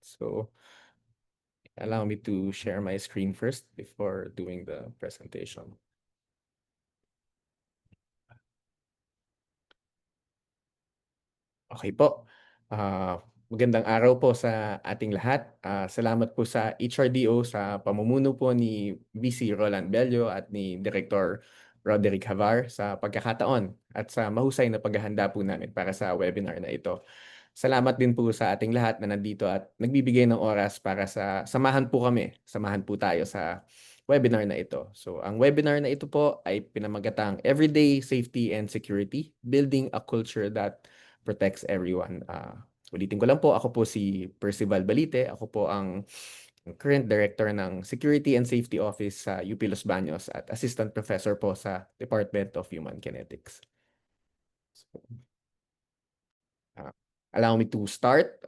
So allow me to share my screen first before doing the presentation. Okay po. Magandang araw po sa ating lahat. Salamat po sa HRDO sa pamumuno po ni VC Roland Bello at ni Director Roderick Havar sa pagkakataon at sa mahusay na paghahanda po namin para sa webinar na ito. Salamat din po sa ating lahat na nandito at nagbibigay ng oras para samahan po kami, samahan po tayo sa webinar na ito. So, ang webinar na ito po ay pinamagatang Everyday Safety and Security, Building a Culture that Protects Everyone. Ulitin ko lang po, ako po si Percival Balite. Ako po ang current director ng Security and Safety Office sa UP Los Baños at assistant professor po sa Department of Human Kinetics. So, allow me to start.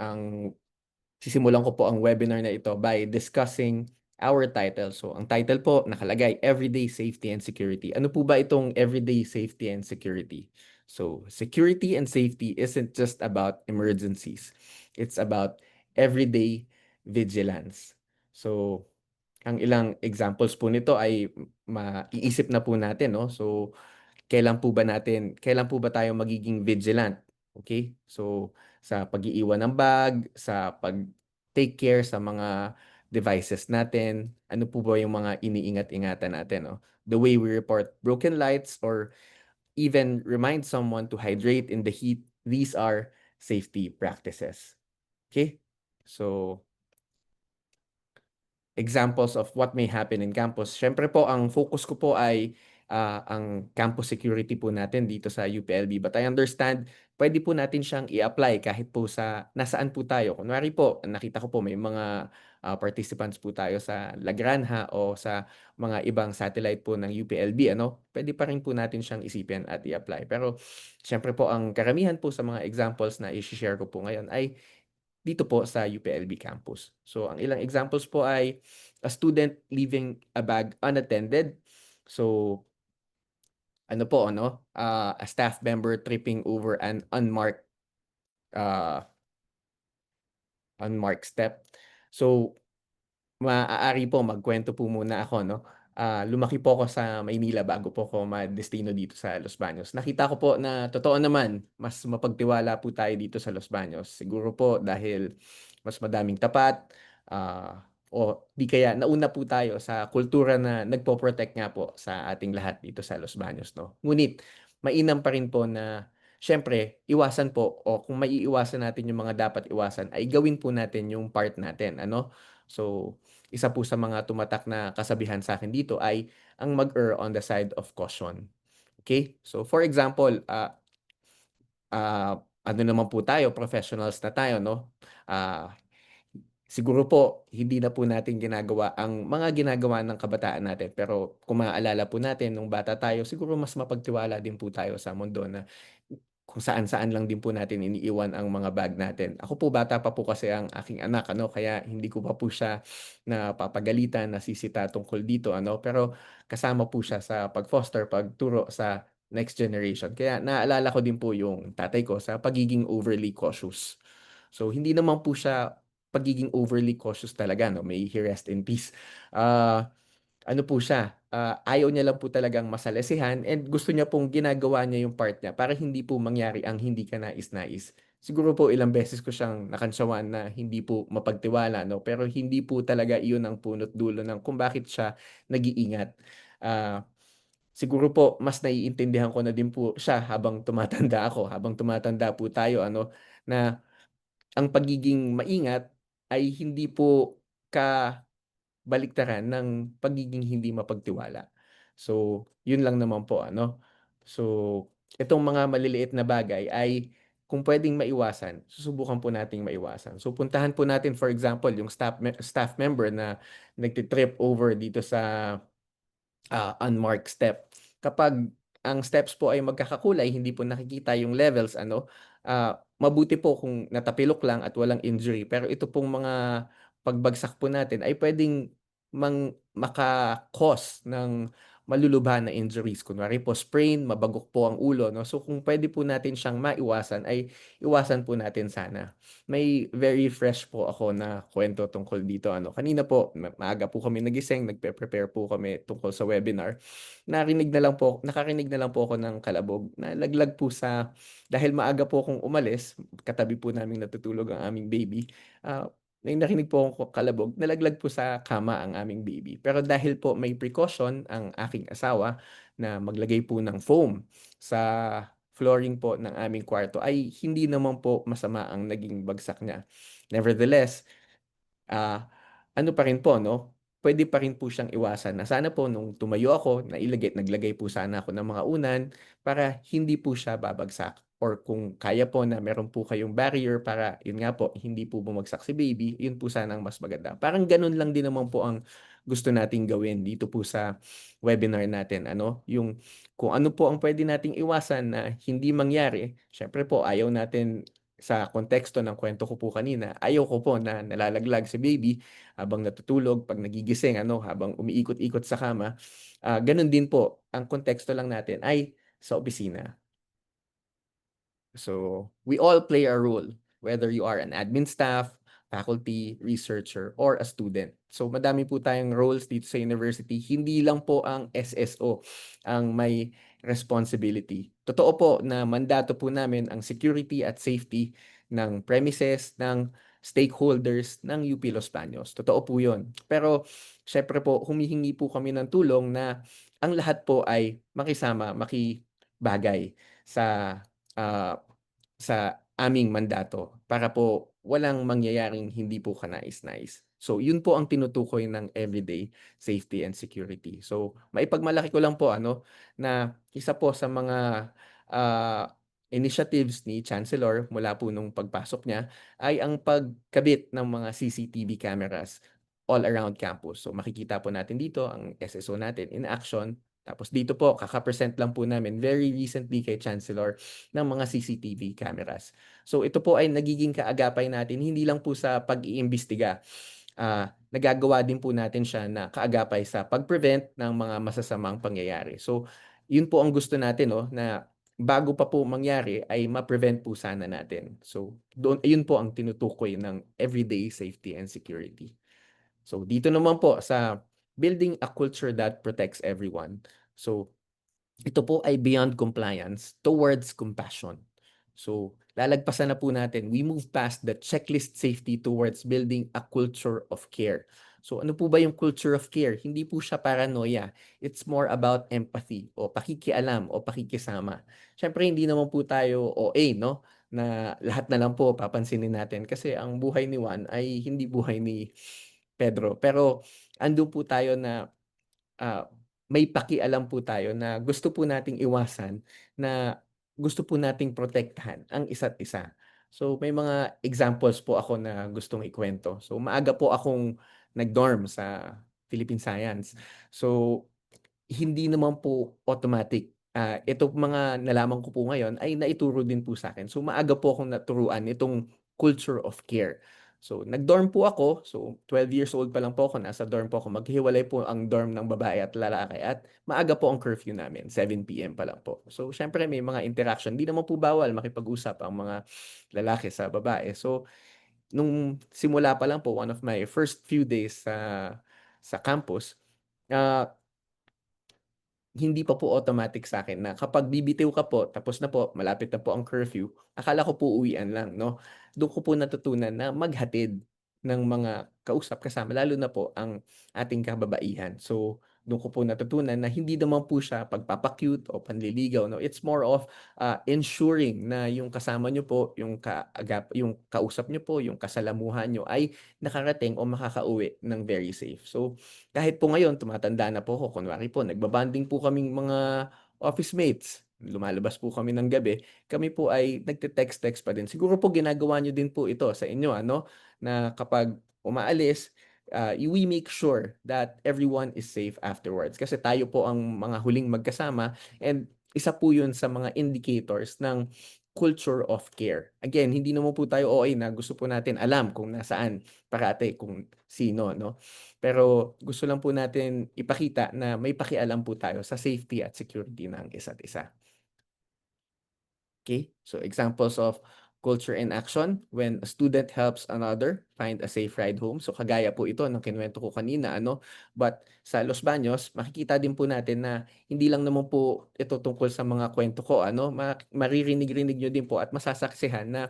Sisimulan ko po ang webinar na ito by discussing our title. So, ang title po nakalagay, Everyday Safety and Security. Ano po ba itong Everyday Safety and Security? So, security and safety isn't just about emergencies. It's about everyday vigilance. So, ang ilang examples po nito ay maiisip na po natin, no? So, kailan po ba tayo magiging vigilant? Okay? So, sa pag-iiwan ng bag, sa pag-take care sa mga devices natin, ano po ba yung mga iniingat-ingatan natin, no? The way we report broken lights or even remind someone to hydrate in the heat, these are safety practices. Okay? So, examples of what may happen in campus. Siyempre po, ang focus ko po ay ang campus security po natin dito sa UPLB. But I understand, pwede po natin siyang i-apply kahit po sa nasaan po tayo. Kunwari po, nakita ko po may mga participants po tayo sa La Granja o sa mga ibang satellite po ng UPLB. Pwede pa rin po natin siyang isipin at i-apply. Pero siyempre po, ang karamihan po sa mga examples na i-share ko po ngayon ay dito po sa UPLB campus. So, ang ilang examples po ay a student leaving a bag unattended. So, a staff member tripping over an uh, unmarked step. So, maaari po magkwento po muna ako, no? Lumaki po ako sa Maynila bago po ako madestino dito sa Los Baños. Nakita ko po na totoo naman, mas mapagtiwala po tayo dito sa Los Baños. Siguro po dahil mas madaming tapat, o di kaya nauna po tayo sa kultura na nagpo-protect nga po sa ating lahat dito sa Los Baños, no? Ngunit, mainam pa rin po na siyempre, iwasan po o kung maiiwasan natin yung mga dapat iwasan ay gawin po natin yung part natin, ano? So, isa po sa mga tumatak na kasabihan sa akin dito ay ang mag-err on the side of caution. Okay? So, for example, ano naman po tayo, professionals na tayo, no? Siguro po, hindi na po natin ginagawa ang mga ginagawa ng kabataan natin. Pero kung maaalala po natin, nung bata tayo, siguro mas mapagtiwala din po tayo sa mundo na kung saan-saan lang din po natin iniiwan ang mga bag natin. Ako po, bata pa po kasi ang aking anak, kaya hindi ko pa po siya napapagalitan, nasisita tungkol dito, pero kasama po siya sa pag-foster, pagturo sa next generation. Kaya naalala ko din po yung tatay ko sa pagiging overly cautious. So, hindi naman po siya pagiging overly cautious talaga, no? May he rest in peace. Ano po siya, ayaw niya lang po talagang masalasihan and gusto niya pong ginagawa niya yung part niya para hindi po mangyari ang hindi ka nais-nais. Siguro po ilang beses ko siyang nakantsawan na hindi po mapagtiwala, no? Pero hindi po talaga iyon ang punot dulo ng kung bakit siya nag-iingat. Ah, Siguro po mas naiintindihan ko na din po siya habang tumatanda ako, habang tumatanda po tayo, na ang pagiging maingat ay hindi po baliktaran ng pagiging hindi mapagtiwala. So, yun lang naman po, So, itong mga maliliit na bagay ay kung puwedeng maiwasan, susubukan po nating maiwasan. So, puntahan po natin for example yung staff member na nagti-trip over dito sa unmarked step. Kapag ang steps po ay magkakakulay, hindi po nakikita yung levels, mabuti po kung natapilok lang at walang injury. Pero ito pong mga pagbagsak po natin ay pwedeng maka-cause ng malulubha na injuries. Kunwari po sprain, mabagok po ang ulo 'no. So kung puwede po natin siyang maiwasan ay iwasan po natin sana. May very fresh po ako na kuwento tungkol dito ano. Kanina po maaga po kami nagising, nagpe-prepare po kami tungkol sa webinar. Nakarinig na lang po ako ng kalabog na laglag po sa dahil maaga po akong umalis, katabi po naming natutulog ang aming baby, may narinig po akong kalabog, nalaglag po sa kama ang aming baby. Pero dahil po may precaution ang aking asawa na maglagay po ng foam sa flooring po ng aming kwarto ay hindi naman po masama ang naging bagsak niya. Nevertheless, ah, ano pa rin po 'no, puwede pa rin po siyang iwasan na sana po nung tumayo ako naglagay po sana ako ng mga unan para hindi po siya babagsak or kung kaya po na meron po kayong barrier para yun nga po, hindi po bumagsak si baby, yun po sana ang mas maganda. Parang gano'n lang din naman po ang gusto nating gawin dito po sa webinar natin ano, yung kung ano po ang puwede nating iwasan na hindi mangyari. Siyempre po ayaw natin sa konteksto ng kuwento ko po kanina, ayaw ko po na nalalaglag si baby habang natutulog, 'pag nagigising ano, habang umiikot-ikot sa kama. Gano'n din po, ang konteksto lang natin ay sa opisina. So, we all play a role, whether you are an admin staff, faculty, researcher, or a student. So, madami po tayong roles dito sa university. Hindi lang po ang SSO ang may responsibility. Totoo po na mandato po namin ang security at safety ng premises, ng stakeholders ng UP Los Baños. Totoo po yun. Pero, syempre po, humihingi po kami ng tulong na ang lahat po ay makisama, makibagay sa ah, sa aming mandato para po walang mangyayaring hindi po kanais-nais. So, yun po ang tinutukoy ng everyday safety and security. So, maipagmalaki ko lang po ano, na isa po sa mga, ah, initiatives ni Chancellor mula po nung pagpasok niya ay ang pagkabit ng mga CCTV cameras all around campus. So, makikita po natin dito ang SSO natin in action. Tapos dito po, kaka-present lang po namin very recently kay Chancellor ng mga CCTV cameras. So ito po ay nagiging kaagapay natin hindi lang po sa pag-iimbestiga, nagagawa din po natin siya na kaagapay sa pag-prevent ng mga masasamang pangyayari. So yun po ang gusto natin 'no, na bago pa po mangyari ay ma-prevent po sana natin. So doon ayun po ang tinutukoy ng everyday safety and security. So dito naman po sa building a culture that protects everyone. So ito po ay beyond compliance towards compassion. So, lalagpasan na po natin, we move past the checklist safety towards building a culture of care. So, ano po ba yung culture of care? Hindi po siya paranoia. It's more about empathy o pakikialam o pakikisama. Siyempre, hindi naman po tayo OA, no? Na lahat na lang po papansinin natin kasi ang buhay ni Juan ay hindi buhay ni Pedro. Pero, andun po tayo na ah, may pakialam po tayo na gusto po nating iwasan, na gusto po nating protektahan ang isa't isa. So, may mga examples po ako na gustong ikuwento. So, maaga po akong nag-dorm sa Philippine Science. So, hindi naman po automatic. Itong mga nalaman ko po ngayon ay naituro din po sa'kin. So, maaga po akong naturuan itong culture of care. So, nag-dorm po ako. So, 12 years old pa lang po ako, nasa dorm po ako. Maghihiwalay po ang dorm ng babae at lalaki at maaga po ang curfew namin, 7 PM pa lang po. So, siyempre may mga interaction. Hindi naman po bawal makipag-usap ang mga lalaki sa babae. So, nung simula pa lang po, one of my first few days sa campus, ah hindi pa po automatic sa'kin na kapag bibitiw ka po tapos na po, malapit na po ang curfew, akala ko po uwian lang 'no. Dun ko po natutunan na maghatid ng mga kausap kasama lalo na po ang ating kababaihan. So, dun ko po natutunan na hindi naman po siya pagpapa-cute o panliligaw 'no, it's more of, ensuring na yung kasama niyo po, yung kausap niyo po, yung kasalamuhan niyo ay nakarating o makakauwi ng very safe. So, kahit po ngayon tumatanda na po ako, kunwari po nagba-bonding po kaming mga office mates, lumalabas po kami ng gabi, kami po ay nagte-text-text pa din. Siguro po ginagawa niyo din po ito sa inyo ano, na kapag umaalis, we make sure that everyone is safe afterwards. Kasi tayo po ang mga huling magkasama and isa po 'yun sa mga indicators ng culture of care. Again, hindi naman po tayo OA na gusto po natin alam kung nasaan parate kung sino 'no. Pero gusto lang po natin ipakita na may pakialam po tayo sa safety at security ng isa't isa. Okay, so examples of culture in action, when a student helps another find a safe ride home. So kagaya po ito ng kinuwento ko kanina ano, but sa Los Baños makikita din po natin na hindi lang naman po ito tungkol sa mga kwento ko ano, maririnig-rinig niyo din po at masasaksihan na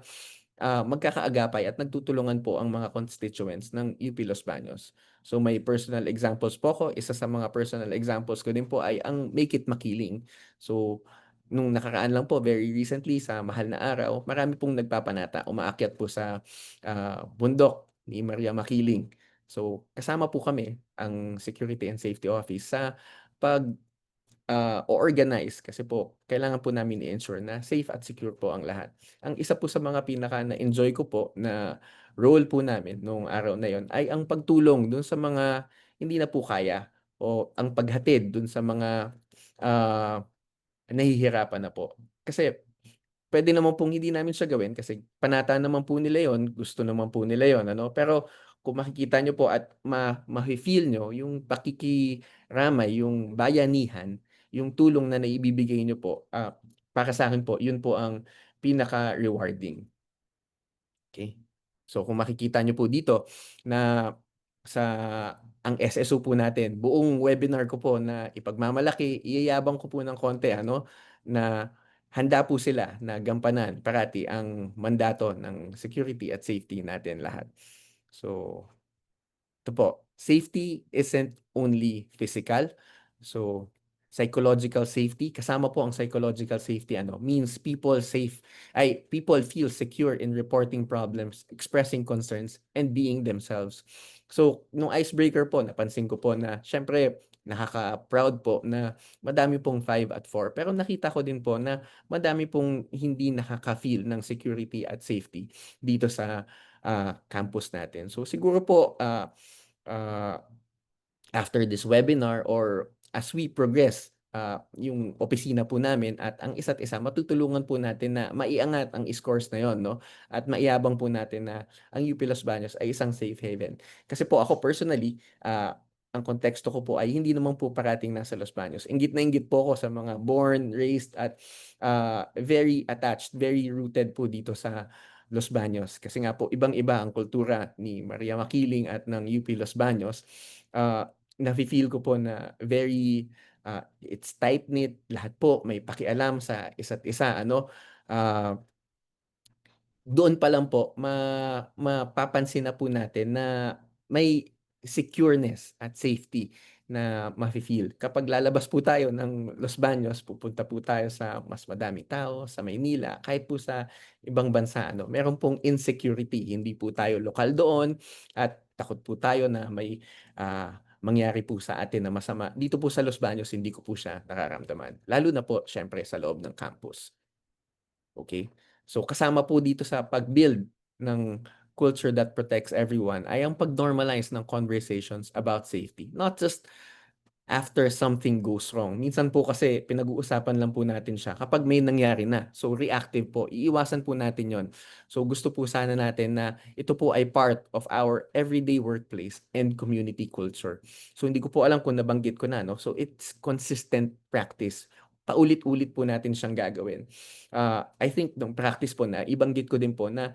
magkakaagapay at nagtutulungan po ang mga constituents ng UP Los Baños. So may personal examples po ako, isa sa mga personal examples ko din po ay ang Make It Makiling. So nung nakaraan lang po, very recently sa mahal na araw, marami pong nagpapanata, umaakyat po sa bundok ni Maria Makiling. So kasama po kami, ang Security and Safety Office sa pag o-organize kasi po kailangan po namin i-ensure na safe at secure po ang lahat. Ang isa po sa mga pinaka na-enjoy ko po na role po namin nung araw na yon ay ang pagtulong dun sa mga hindi na po kaya o ang paghatid dun sa mga ah, nahihirapan na po. Kasi puwede naman pong hindi namin siya gawin kasi panata naman po nila yon, gusto naman po nila yon ano. Pero kung makikita niyo po at mafe-feel niyo yung pakikiramay, yung bayanihan, yung tulong na naibibigay niyo po, para sa'kin po yun po ang pinaka-rewarding. Okay. So kung makikita niyo po dito na sa ang SSO po natin, buong webinar ko po na ipagmamalaki, iyayabang ko po ng konti ano, na handa po sila na gampanan parati ang mandato ng security at safety natin lahat. So ito po, safety isn't only physical. So, psychological safety, kasama po ang psychological safety ano, means people feel secure in reporting problems, expressing concerns, and being themselves. So, nung icebreaker po, napansin ko po na syempre nakaka-proud po na madami pong 5 at 4. Pero nakita ko din po na madami pong hindi nakaka-feel ng security at safety dito sa campus natin. So siguro po uh, after this webinar or as we progress yung opisina po namin at ang isa't isa, matutulungan po natin na maiangat ang scores na yon, no? At maiyabang po natin na ang UP Los Baños ay isang safe haven. Kasi po ako personally, ang konteksto ko po ay hindi naman po parating nasa Los Baños. Inggit na inggit po ako sa mga born, raised at very attached, very rooted po dito sa Los Baños. Kasi nga po, ibang-iba ang kultura ni Maria Makiling at ng UP Los Baños. Nafe-feel ko po na very it's tight-knit, lahat po may pakialam sa isa't isa ano. Ah, Doon pa lang po mapapansin na po natin na may secureness at safety na mafe-feel. Kapag lalabas po tayo ng Los Baños, pupunta po tayo sa mas madaming tao, sa Maynila, kahit po sa ibang bansa ano, meron pong insecurity. Hindi po tayo lokal doon at takot po tayo na may mangyari po sa atin na masama. Dito po sa Los Baños, hindi ko po siya nararamdaman. Lalo na po siyempre sa loob ng campus. Okay. So kasama po dito sa pag-build ng culture that protects everyone ay ang pag-normalize ng conversations about safety. Not just after something goes wrong. Minsan po kasi pinag-uusapan lang po natin siya kapag may nangyari na. So reactive po, iiwasan po natin yon. So gusto po sana natin na ito po ay part of our everyday workplace and community culture. So hindi ko po alam kung nabanggit ko na, no? So it's consistent practice. Paulit-ulit po natin siyang gagawin. I think nung practice po na, ibanggit ko din po na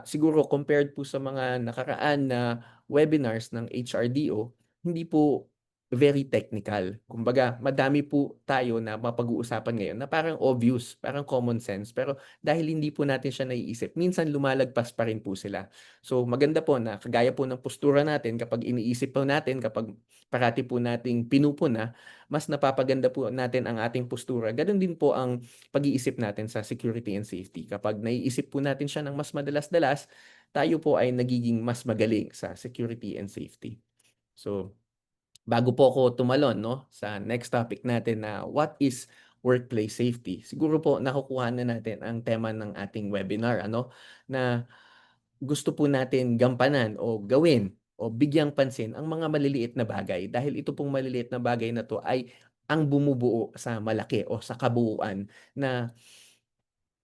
siguro compared po sa mga nakaraan na webinars ng HRDO, hindi po very technical. Kumbaga, madami po tayo na mapag-uusapan ngayon na parang obvious, parang common sense. Pero dahil hindi po natin siya naiisip, minsan lumalagpas pa rin po sila. So maganda po na kagaya po ng postura natin kapag iniisip po natin, kapag parati po nating pinupuna, mas napapaganda po natin ang ating postura. Ganon din po ang pag-iisip natin sa security and safety. Kapag naiisip po natin siya ng mas madalas-dalas, tayo po ay nagiging mas magaling sa security and safety. So, bago po ako tumalon 'no, sa next topic natin na what is workplace safety, siguro po nakukuha na natin ang tema ng ating webinar ano, na gusto po natin gampanan o gawin o bigyang pansin ang mga maliliit na bagay dahil ito pong maliliit na bagay na 'to ay ang bumubuo sa malaki o sa kabuuan na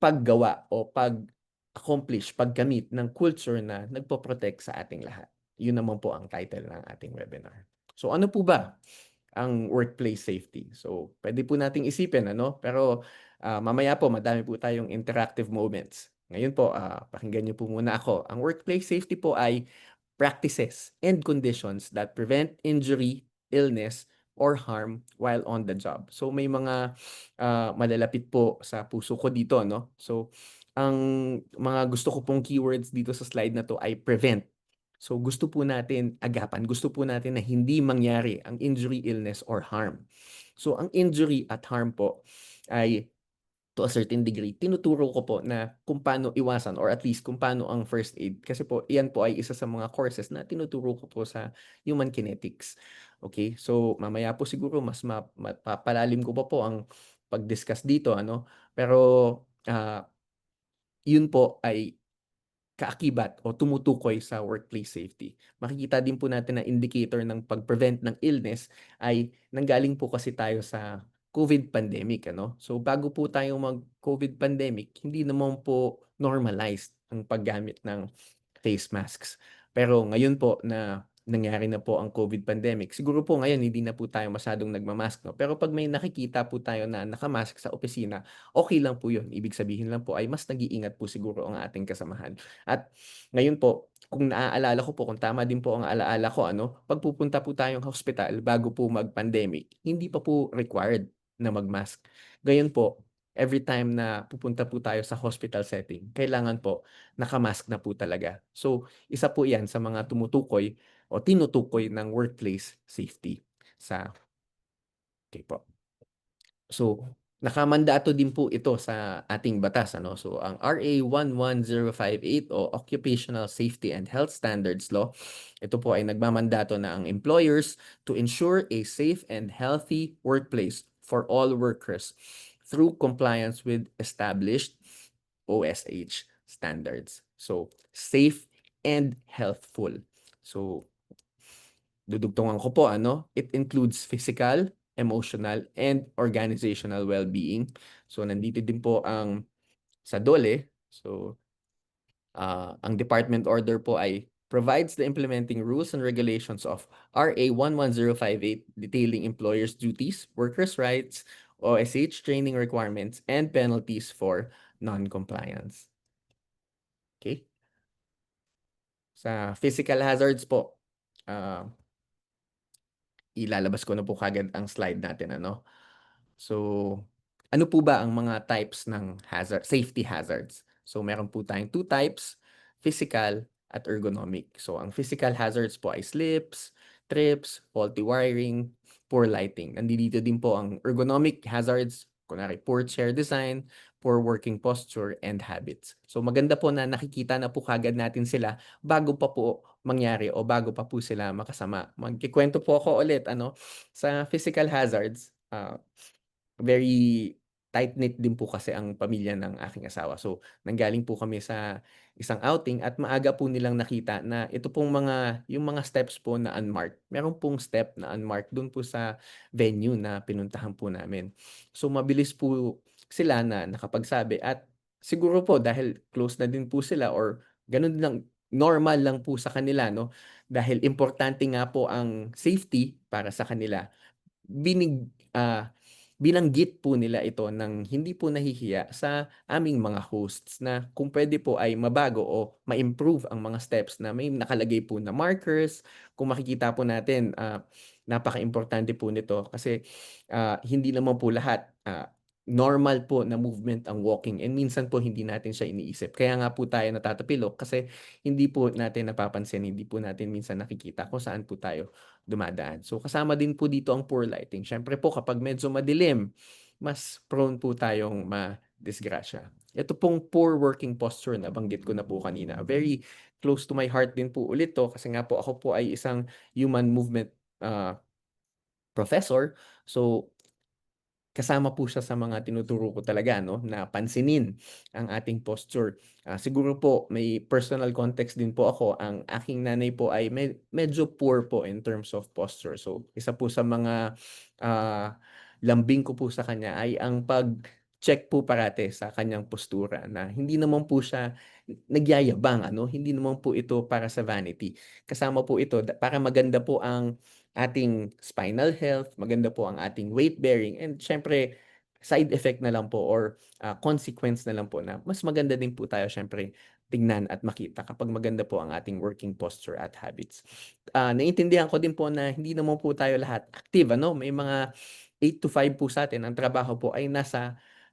paggawa o pag-accomplish, pagkamit ng culture na nagpo-protect sa ating lahat. Yun naman po ang title ng ating webinar. So ano po ba ang workplace safety? So pwede po nating isipin ano, pero mamaya po madami po tayong interactive moments. Ngayon po, pakinggan niyo po muna ako. Ang workplace safety po ay practices and conditions that prevent injury, illness, or harm while on the job. So may mga malalapit po sa puso ko dito, no? So ang mga gusto ko pong keywords dito sa slide na to ay prevent. So gusto po natin agapan, gusto po natin na hindi mangyari ang injury, illness, or harm. So ang injury at harm po ay to a certain degree, tinuturo ko po na kung paano iwasan or at least kung paano ang first aid. Kasi po, iyan po ay isa sa mga courses na tinuturo ko po sa human kinetics. Okay? So, mamaya po siguro mas mapapalalim ko pa po ang pag-discuss dito. Ano? Pero, yun po ay kaakibat o tumutukoy sa workplace safety. Makikita din po natin na indicator ng pag-prevent ng illness ay nanggaling po kasi tayo sa COVID pandemic, ano? So bago po tayo mag-COVID pandemic, hindi naman po normalized ang paggamit ng face masks. Pero ngayon po na nangyari na po ang COVID pandemic, siguro po ngayon hindi na po tayo masyadong nagmamask, no? Pero pag may nakikita po tayo na nakamask sa opisina, okay lang po yun. Ibig sabihin lang po ay mas nag-iingat po siguro ang ating kasamahan. At ngayon po, kung naaalala ko po, kung tama din po ang alaala ko, ano, pag pupunta po tayong hospital bago po mag-pandemic, hindi pa po required na mag-mask. Ngayon po, every time na pupunta po tayo sa hospital setting, kailangan po nakamask na po talaga. So, isa po 'yan sa mga tumutukoy o tinutukoy ng workplace safety sa okay po. So, nakamandato din po ito sa ating batas, ano. So, ang RA 11058 o Occupational Safety and Health Standards Law, ito po ay nagmamandato na ang employers to ensure a safe and healthy workplace for all workers through compliance with established OSH standards. So, safe and healthful. So, dudugtungan ko po ano, it includes physical, emotional, and organizational well-being. So, nandito din po ang sa DOLE. So, ang department order po ay provides the implementing rules and regulations of RA 11058 detailing employers' duties, workers' rights, OSH training requirements, and penalties for non-compliance. Okay? Sa physical hazards po, ah, ilalabas ko na po kagad ang slide natin, ano. So, ano po ba ang mga types ng safety hazards? So, meron po tayong two types, physical at ergonomic. So, ang physical hazards po ay slips, trips, faulty wiring, poor lighting. Nandito din po ang ergonomic hazards, kunwari poor chair design, poor working posture, and habits. So, maganda po na nakikita na po kagad natin sila bago pa po mangyari o bago pa po sila makasama. Magkikwento po ako ulit, ano, sa physical hazards, very tight-knit din po kasi ang pamilya ng aking asawa. So, nanggaling po kami sa isang outing at maaga po nilang nakita na ito pong yung mga steps po na unmarked. Meron pong step na unmarked dun po sa venue na pinuntahan po namin. So, mabilis po sila na nakapagsabi at siguro po dahil close na din po sila or ganun lang, normal lang po sa kanila, no? Dahil importante nga po ang safety para sa kanila, binig binanggit po nila ito ng hindi po nahihiya sa aming mga hosts na kung pwede po ay mabago o ma-improve ang mga steps na may nakalagay po na markers. Kung makikita po natin, napaka-importante po nito kasi hindi naman po lahat normal po na movement ang walking and minsan po hindi natin siya iniisip. Kaya nga po tayo natatapilok kasi hindi po natin napapansin, hindi po natin minsan nakikita kung saan po tayo dumadaan. So kasama din po dito ang poor lighting. Siyempre po kapag medyo madilim, mas prone po tayong madisgrasya. Ito pong poor working posture na banggit ko na po kanina. Very close to my heart din po ulit to kasi nga po ako po ay isang human movement professor. So kasama po siya sa mga tinuturo ko talaga, no, na pansinin ang ating posture. Siguro po may personal context din po ako. Ang aking nanay po ay medyo poor po in terms of posture. So isa po sa mga lambing ko po sa kanya ay ang check po parate sa kanyang postura na hindi naman po siya nagyayabang ano, hindi naman po ito para sa vanity. Kasama po ito para maganda po ang ating spinal health, maganda po ang ating weight bearing, and siyempre side effect na lang po or consequence na lang po na mas maganda din po tayo siyempre tignan at makita kapag maganda po ang ating working posture at habits. Naiintindihan ko din po na hindi naman po tayo lahat active ano, may mga 8 to 5 po sa'tin ang trabaho po ay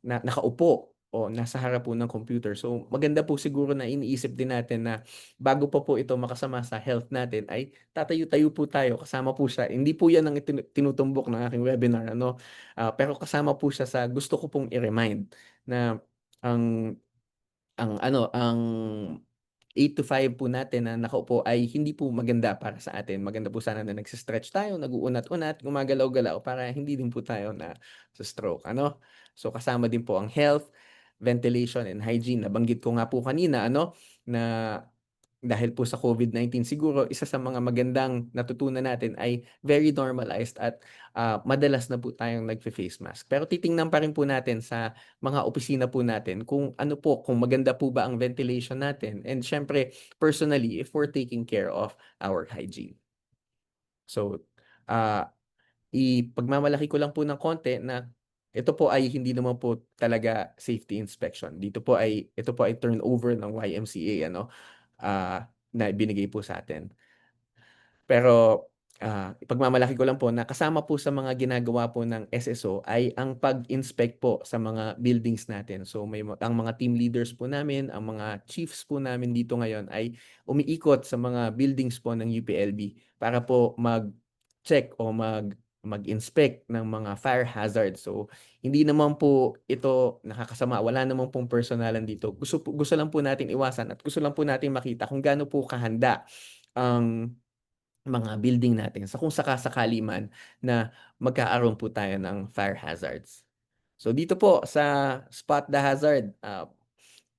nakaupo o nasa harap po ng computer. So, maganda po siguro na iniisip din natin na bago pa po ito makasama sa health natin ay tatayo-tayo po tayo, kasama po siya. Hindi po 'yan ang tinutumbok ng aking webinar ano, pero kasama po siya sa gusto ko pong i-remind na ang ang 8 to 5 po natin na nakaupo ay hindi po maganda para sa atin. Maganda po sana na nagse-stretch tayo, nag-uunat-unat, gumagalaw-galaw para hindi din po tayo sa-stroke ano. So kasama din po ang health, ventilation, and hygiene. Nabanggit ko nga po kanina ano, na dahil po sa COVID-19 siguro isa sa mga magandang natutunan natin ay very normalized at madalas na po tayong nagfe-face mask. Pero titingnan pa rin po natin sa mga opisina po natin kung ano po, kung maganda po ba ang ventilation natin, and siyempre personally if we're taking care of our hygiene. So, ah, ipagmamalaki ko lang po ng konti na ito po ay hindi naman po talaga safety inspection. Ito po ay turnover ng YMCA ano, na binigay po sa atin. Pero, ipagmamalaki ko lang po na kasama po sa mga ginagawa po ng SSO ay ang pag-inspect po sa mga buildings natin. So ang mga team leaders po namin, ang mga chiefs po namin dito ngayon ay umiikot sa mga buildings po ng UPLB para po mag-check o mag-inspect ng mga fire hazards. So hindi naman po ito nakakasama, wala naman pong personalan dito. Gusto lang po natin iwasan at gusto lang po natin makita kung gaano po kahanda ang mga building natin sa kung saka-sakali man na magkakaroon po tayo ng fire hazards. So dito po sa Spot the Hazard,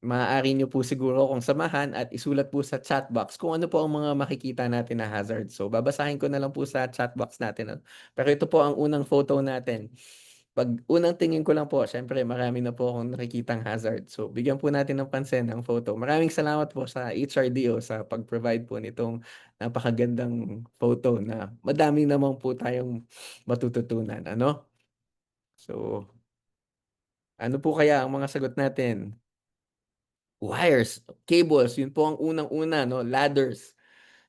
maaari niyo po siguro akong samahan at isulat po sa chat box kung ano po ang mga makikita natin na hazard. So babasahin ko na lang po sa chat box natin, ano. Pero ito po ang unang photo natin. 'Pag unang tingin ko lang po siyempre marami na po akong nakikitang hazard. So bigyan po natin ng pansin ang photo. Maraming salamat po sa HRDO sa pag-provide po nitong napakagandang photo na madami naman po tayong matututunan, ano? So, ano po kaya ang mga sagot natin? Wires, cables, yun po ang unang-una 'no, ladders.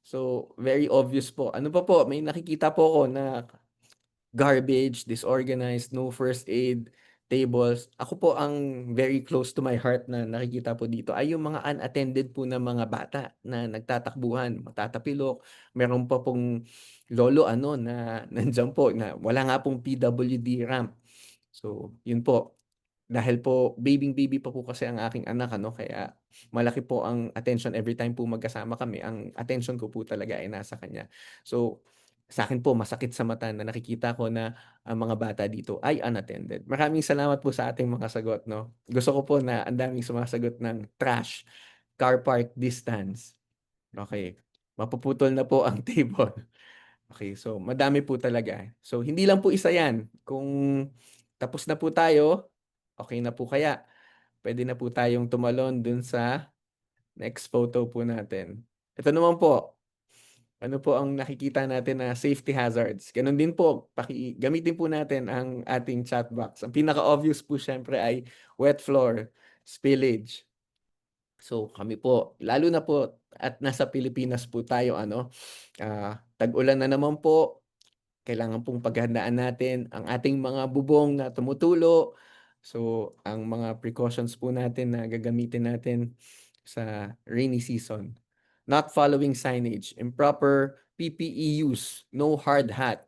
So, very obvious po. Ano pa po, may nakikita po ako na garbage, disorganized, no first aid, tables. Ako po ang very close to my heart na nakikita po dito ay yung mga unattended po na mga bata na nagtatakbuhan, matatapilok. Meron pa pong lolo ano na nandiyan po na wala nga pong PWD ramp. So, yun po. Dahil po baby pa po kasi ang aking anak ano, kaya malaki po ang attention every time po magkasama kami, ang attention ko po talaga ay nasa kanya. So, sa'kin po masakit sa mata na nakikita ko na ang mga bata dito ay unattended. Maraming salamat po sa ating mga sagot 'no. Gusto ko po na ang daming sumasagot ng trash, car park distance, okey. Mapuputol na po ang table. Okey, so madami po talaga. So hindi lang po isa 'yan, kung tapos na po tayo, okey na po kaya? Puwede na po tayong tumalon dun sa next photo po natin. Ito naman po, ano po ang nakikita natin na safety hazards? Gano'n din po, gamitin po natin ang ating chat box. Ang pinaka-obvious po siyempre ay wet floor, spillage. So kami po, lalo na po at nasa Pilipinas po tayo ano, tag-ulan na naman po. Kailangan pong paghandaan natin ang ating mga bubong na tumutulo. So, ang mga precautions po natin na gagamitin natin sa rainy season. Not following signage, improper PPE use, no hard hat,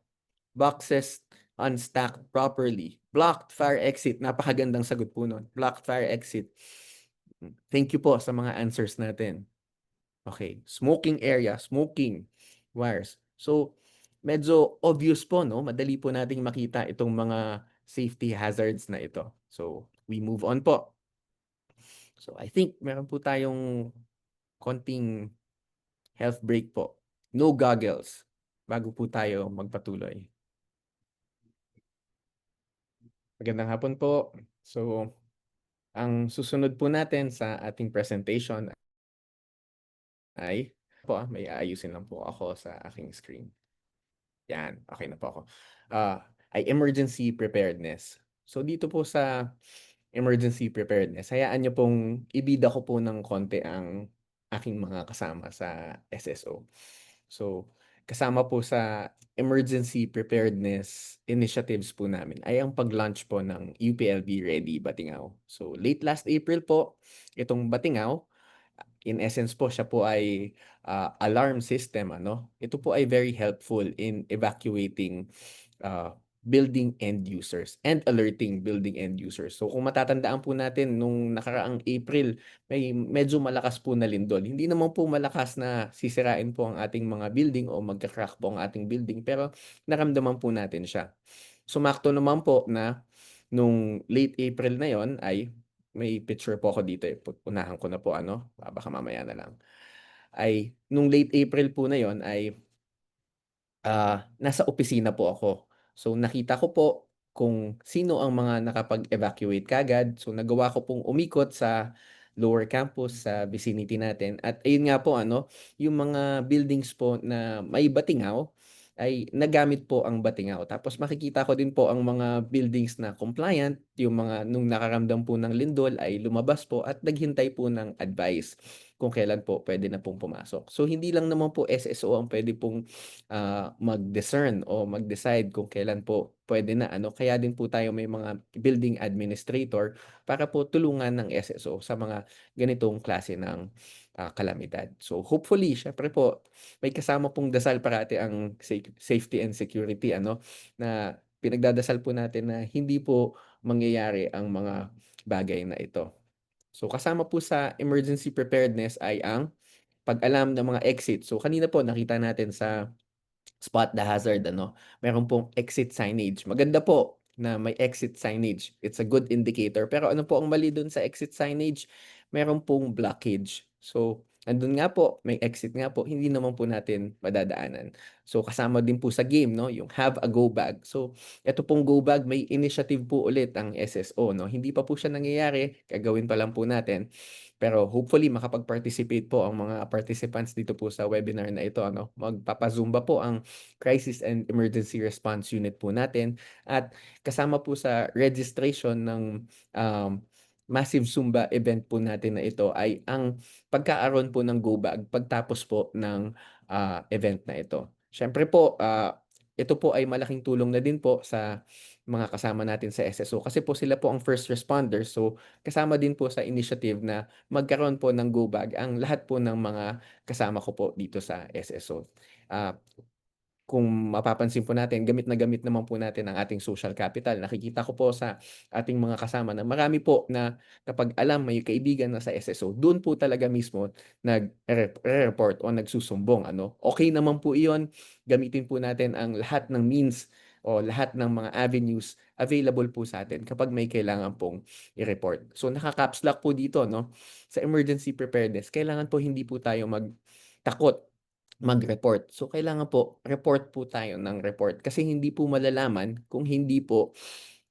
boxes unstacked properly, blocked fire exit, napakagandang sagot po nun, blocked fire exit. Thank you po sa mga answers natin. Okay, smoking area, smoking wires. So, medyo obvious po 'no, madali po nating makita itong mga safety hazards na ito. So, we move on po. So, I think meron po tayong konting health break po. No goggles, bago po tayo magpatuloy. Magandang hapon po. So Ang susunod po natin sa ating presentation ay may aayusin lang po ako sa aking screen. Yan, okey na po ako. Ay emergency preparedness. So dito po sa emergency preparedness, hayaan niyo pong ibida ko po ng konti ang aking mga kasama sa SSO. So, kasama po sa emergency preparedness initiatives po namin ay ang pag-launch po ng UPLB Ready Batingaw. So, late last April po itong Batingaw, in essence po siya po ay, alarm system ano. Ito po ay very helpful in evacuating, building end users and alerting building end users. So kung matatandaan po natin nung nakaraang April, may medyo malakas po na lindol. Hindi naman po malakas na sisirain po ang ating mga building o magka-crack po ang ating building, pero naramdaman po natin siya. Sumakto naman po na nung late April na yon ay may picture po ako dito, eh, unahan ko na po ano, baka mamaya na lang. Ay nung late April po na yon ay nasa opisina po ako. So, nakita ko po kung sino ang mga nakapag-evacuate kaagad. So, nagawa ko pong umikot sa lower campus sa vicinity natin at ayun nga po ano, yung mga buildings po na may batingaw ay nagamit po ang batingaw. Tapos makikita ko din po ang mga buildings na compliant, yung mga nung nakaramdam po ng lindol ay lumabas po at naghintay po ng advice kung kailan po pwede na pong pumasok. So, hindi lang naman po SSO ang pwede pong mag-discern o mag-decide kung kailan po pwede na ano. Kaya din po tayo may mga building administrator para po tulungan ng SSO sa mga ganitong klase ng, kalamidad. So hopefully siyempre po may kasama pong dasal parati ang safety and security ano, na pinagdadasal po natin na hindi po mangyayari ang mga bagay na ito. So kasama po sa emergency preparedness ay ang pag-alam ng mga exit. So kanina po nakita natin sa spot the hazard ano, meron pong exit signage. Maganda po na may exit signage. It's a good indicator. Pero ano po ang mali dun sa exit signage? Meron pong blockage. So, andun nga po, may exit nga po, hindi naman po natin madadaanan. So, kasama din po sa game, no, yung have a go bag. So, eto pong go bag, may initiative po ulit ang SSO, no. Hindi pa po siya nangyayari, gagawin pa lang po natin. Pero hopefully makapag-participate po ang mga participants dito po sa webinar na ito ano. Magpapa-Zumba po ang Crisis and Emergency Response Unit po natin at kasama po sa registration ng massive Zumba event po natin na ito ay ang pagkaaroon po ng go bag pagtapos po ng event na ito. Siyempre po, ito po ay malaking tulong na din po sa mga kasama natin sa SSO kasi po sila po ang first responders. So kasama din po sa initiative na magkaroon po ng go bag ang lahat po ng mga kasama ko po dito sa SSO. Ah, kung mapapansin po natin, gamit na gamit naman po natin ang ating social capital. Nakikita ko po sa ating mga kasama na marami po na kapag alam may kaibigan na sa SSO, doon po talaga mismo nagre-report o nagsusumbong ano. Okay naman po iyon, gamitin po natin ang lahat ng means o lahat ng mga avenues available po sa atin kapag may kailangan pong i-report. So naka-caps lock po dito 'no, sa emergency preparedness kailangan po hindi po tayo takot mag-report. So kailangan po report po tayo ng report kasi hindi po malalaman kung hindi po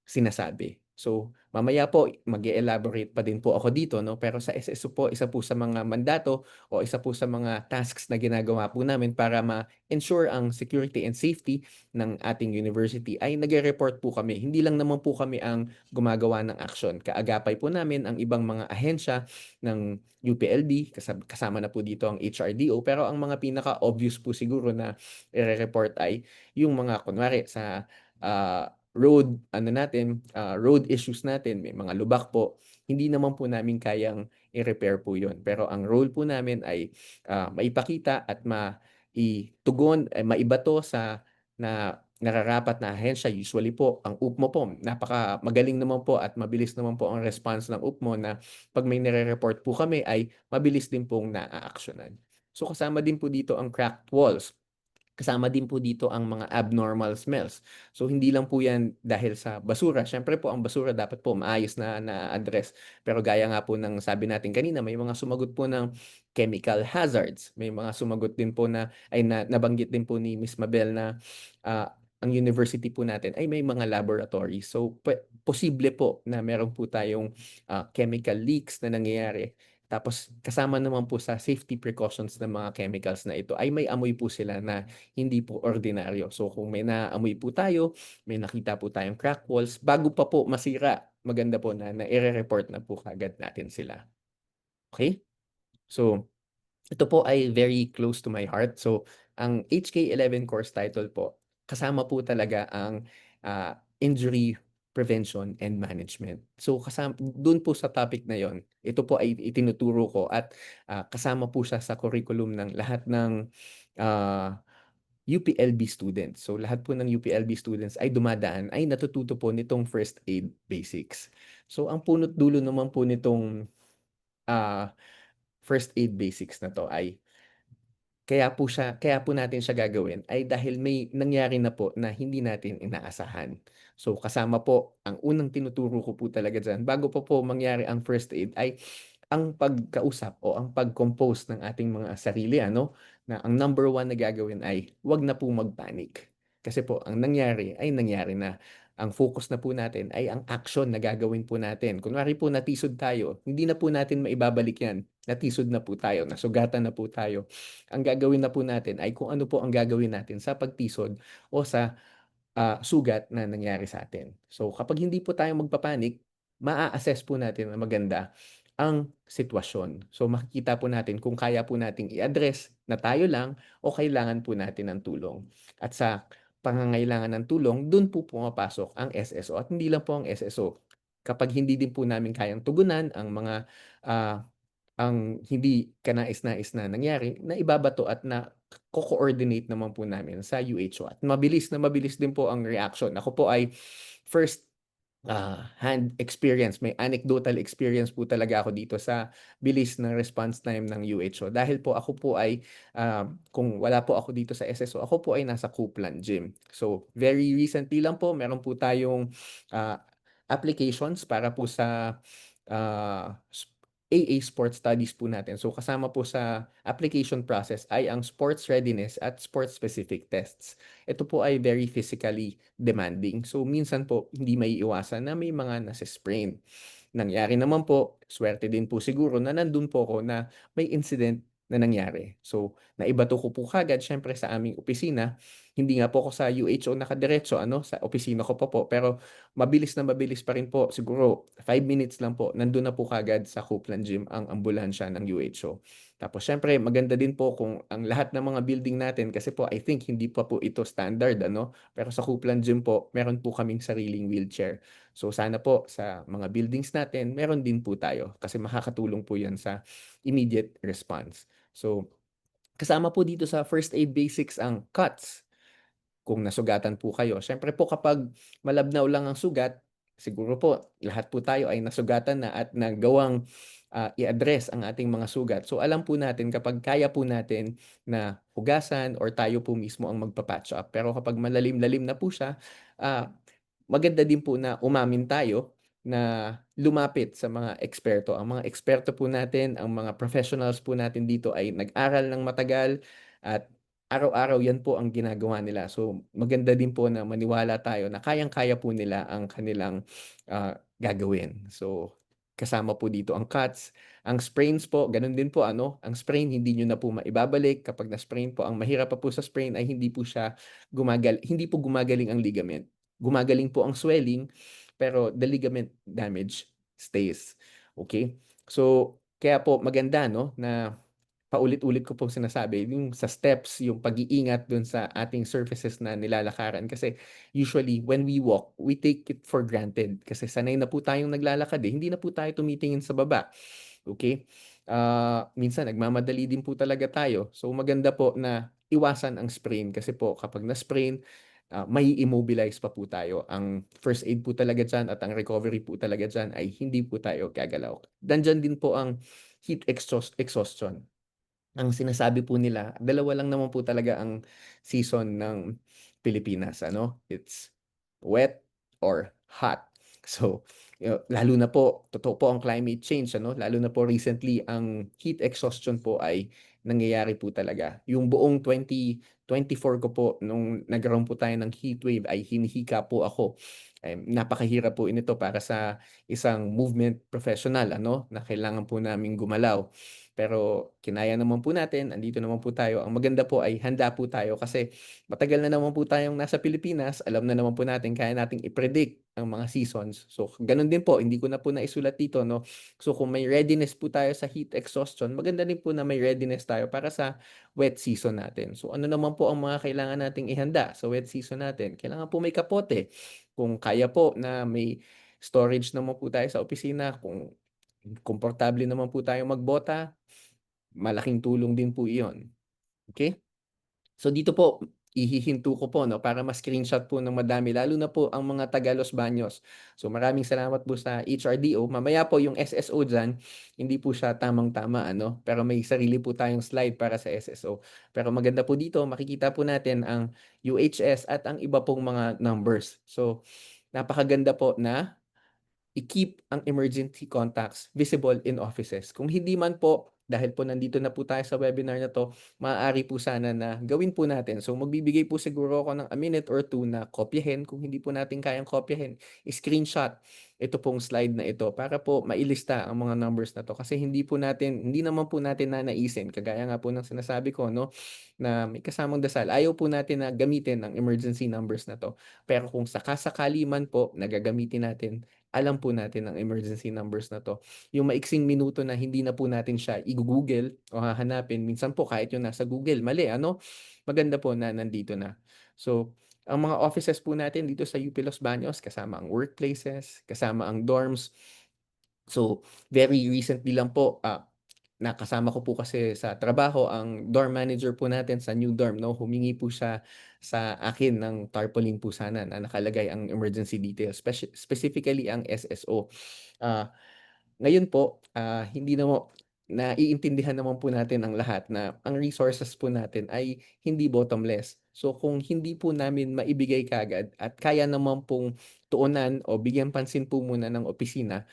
sinasabi. So mamaya po mag-e-elaborate pa din po ako dito 'no, pero sa SSO po isa po sa mga mandato o isa po sa mga tasks na ginagawa po namin para ma-ensure ang security and safety ng ating university ay nagre-report po kami. Hindi lang naman po kami ang gumagawa ng aksyon, kaagapay po namin ang ibang mga ahensya ng UPLB, kasama na po dito ang HRDO, pero ang mga pinaka-obvious po siguro na ire-report ay yung mga kunwari sa, road ano natin, road issues natin, may mga lubak po, hindi naman po namin kayang i-repair po yun. Pero ang role po namin ay, maipakita at maitugon, maibato sa nararapat na ahensya. Usually po ang UPMO po napaka-magaling naman po at mabilis naman po ang response ng UPMO na 'pag may nire-report po kami ay mabilis din pong naaaksiyunan. So kasama din po dito ang cracked walls. Kasama din po dito ang mga abnormal smells. So hindi lang po 'yan dahil sa basura. Siyempre po ang basura dapat po maayos na na-address. Pero gaya nga po ng sabi natin kanina, may mga sumagot po ng chemical hazards. May mga sumagot din po na ay nabanggit din po ni Miss Mabel na ang university po natin ay may mga laboratory. So posible po na meron po tayong, chemical leaks na nangyayari. Tapos kasama naman po sa safety precautions ng mga chemicals na ito ay may amoy po sila na hindi po ordinaryo. So kung may naaamoy po tayo, may nakita po tayong crack walls, bago pa po masira, maganda po na naire-report na po kaagad natin sila. Okay. So ito po ay very close to my heart. So, ang HK11 course title po, kasama po talaga ang injury prevention and management. So, dun po sa topic na yon, ito po ay itinuturo ko at kasama po siya sa curriculum ng lahat ng ah, UPLB students. So, lahat po ng UPLB students ay dumadaan, ay natututo po nitong first aid basics. So, ang punot dulo naman po nitong ah, first aid basics na to ay kaya po natin siya gagawin ay dahil may nangyari na po na hindi natin inaasahan. So kasama po ang unang tinuturo ko po talaga diyan bago pa po mangyari ang first aid ay ang pagkausap o ang pag-compose ng ating mga sarili ano, na ang number one na gagawin ay 'wag na po mag-panic. Kasi po ang nangyari na. Ang focus na po natin ay ang action na gagawin po natin. Kunwari po natisod tayo, hindi na po natin maibabalik 'yan. Natisod na po tayo, nasugatan na po tayo. Ang gagawin na po natin ay kung ano po ang gagawin natin sa pagtisod o sa sugat na nangyari sa atin. So kapag hindi po tayo magpapanik, maa-assess po natin na maganda ang sitwasyon. So makikita po natin kung kaya po nating i-address na tayo lang o kailangan po natin ng tulong. At sa pangangailangan ng tulong, dun po pumapasok ang SSO at hindi lang po ang SSO. Kapag hindi din po namin kayang tugunan ang mga ah, ang hindi kanais-nais na nangyari, na ibabato at na co-coordinate naman po namin sa UHO at mabilis na mabilis din po ang reaction. Ako po ay first hand experience, may anecdotal experience po talaga ako dito sa bilis ng response time ng UHO. Dahil po ako po ay, kung wala po ako dito sa SSO, ako po ay nasa Coupland Gym. So, very recently lang po, meron po tayong ah, applications para po sa AA Sports Studies po natin. So, kasama po sa application process ay ang sports readiness at sports specific tests. Ito po ay very physically demanding. So, minsan po hindi maiiwasan na may mga nase-sprain. Nangyari naman po, swerte din po siguro na nandun po ako na may incident na nangyari. So, naibato ko po kagad siyempre sa aming opisina. Hindi nga po ako sa UHO nakadiretso ano, sa opisina ko pa po. Pero mabilis na mabilis pa rin po. Siguro 5 minutes lang po. Nandun na po kagad sa Coupland Gym ang ambulansya ng UHO. Tapos siyempre maganda din po kung ang lahat ng mga building natin kasi po I think hindi pa po ito standard ano. Pero sa Coupland Gym po, meron po kaming sariling wheelchair. So sana po sa mga buildings natin, meron din po tayo kasi makakatulong po 'yan sa immediate response. So kasama po dito sa first aid basics ang cuts. Kung nasugatan po kayo. Siyempre po kapag malabnaw lang ang sugat, siguro po lahat po tayo ay nasugatan na at nagawang i-address ang ating mga sugat. So alam po natin kapag kaya po natin na hugasan or tayo po mismo ang magpa-patch up. Pero kapag malalim-lalim na po siya, ah, maganda din po na umamin tayo na lumapit sa mga eksperto. Ang mga eksperto po natin, ang mga professionals po natin dito ay nag-aral ng matagal at araw-araw yan po ang ginagawa nila. So maganda din po na maniwala tayo na kayang-kaya po nila ang kanilang gagawin. So kasama po dito ang cuts, ang sprains po, ganun din po ano, ang sprain hindi niyo na po maibabalik. Kapag na-sprain po, ang mahirap pa po sa sprain ay hindi po gumagaling ang ligament. Gumagaling po ang swelling, pero the ligament damage stays. Okay? So, kaya po maganda no na paulit-ulit ko pong sinasabi yung sa steps, yung pag-iingat dun sa ating surfaces na nilalakaran kasi usually when we walk, we take it for granted kasi sanay na po tayong naglalakad eh, hindi na po tayo tumitingin sa baba. Okay? Minsan nagmamadali din po talaga tayo. So maganda po na iwasan ang sprain kasi po kapag na-sprain, mai-immobilize pa po tayo. Ang first aid po talaga diyan at ang recovery po talaga diyan ay hindi po tayo gagalaw. Nandiyan din po ang exhaustion. Ang sinasabi po nila, dalawa lang naman po talaga ang season ng Pilipinas ano, it's wet or hot. So, lalo na po totoo po ang climate change ano, lalo na po recently ang heat exhaustion po ay nangyayari po talaga. Yung buong 2024 ko po nung nagkaroon po tayo ng heat wave ay hinihika po ako. Napakahirap po nito para sa isang movement professional ano, na kailangan po naming gumalaw. Pero kinaya naman po natin, andito naman po tayo. Ang maganda po ay handa po tayo kasi matagal na naman po tayong nasa Pilipinas, alam na naman po natin, kaya nating i-predict ang mga seasons. So, gano'n din po, hindi ko na po naisulat dito 'no. So, kung may readiness po tayo sa heat exhaustion, maganda din po na may readiness tayo para sa wet season natin. So, ano naman po ang mga kailangan nating ihanda sa wet season natin? Kailangan po may kapote. Kung kaya po na may storage naman po tayo sa opisina, kung komportable naman po tayong magbota, malaking tulong din po iyon, okey? So dito po, ihihinto ko po 'no, para ma-screenshot po ng madami lalo na po ang mga taga Los Baños. So maraming salamat po sa HRDO. Mamaya po yung SSO diyan, hindi po siya tamang-tama ano, pero may sarili po tayong slide para sa SSO. Pero maganda po dito, makikita po natin ang UHS at ang iba pong mga numbers. So napakaganda po na i-keep ang emergency contacts visible in offices. Kung hindi man po, dahil po nandito na po tayo sa webinar na 'to, maaari po sana na gawin po natin. So, magbibigay po siguro ako ng a minute or two na kopyahin, kung hindi po natin kayang kopyahin, screenshot ito pong slide na ito para po mailista ang mga numbers na 'to. Kasi hindi naman po natin nanaisin, kagaya nga po ng sinasabi ko 'no, na may kasamang dasal. Ayaw po natin na gamitin ang emergency numbers na 'to. Pero kung saka-sakali man po na gagamitin natin, alam po natin ang emergency numbers na 'to. Yung maiksing minuto na hindi na po natin siya igo-Google o hahanapin, minsan po kahit yung nasa Google mali ano, maganda po na nandito na. So, ang mga offices po natin dito sa UP Los Baños, kasama ang workplaces, kasama ang dorms. So, very recently lang po, nakasama ko po kasi sa trabaho ang dorm manager po natin sa new dorm 'no, humingi po siya sa akin ng tarpaulin po sana na nakalagay ang emergency details, specifically ang SSO. Ah, Ngayon po, hindi naiintindihan naman po natin ang lahat na ang resources po natin ay hindi bottomless. So, kung hindi po namin maibigay kaagad at kaya naman pong tuunan o bigyan pansin po muna ng opisina,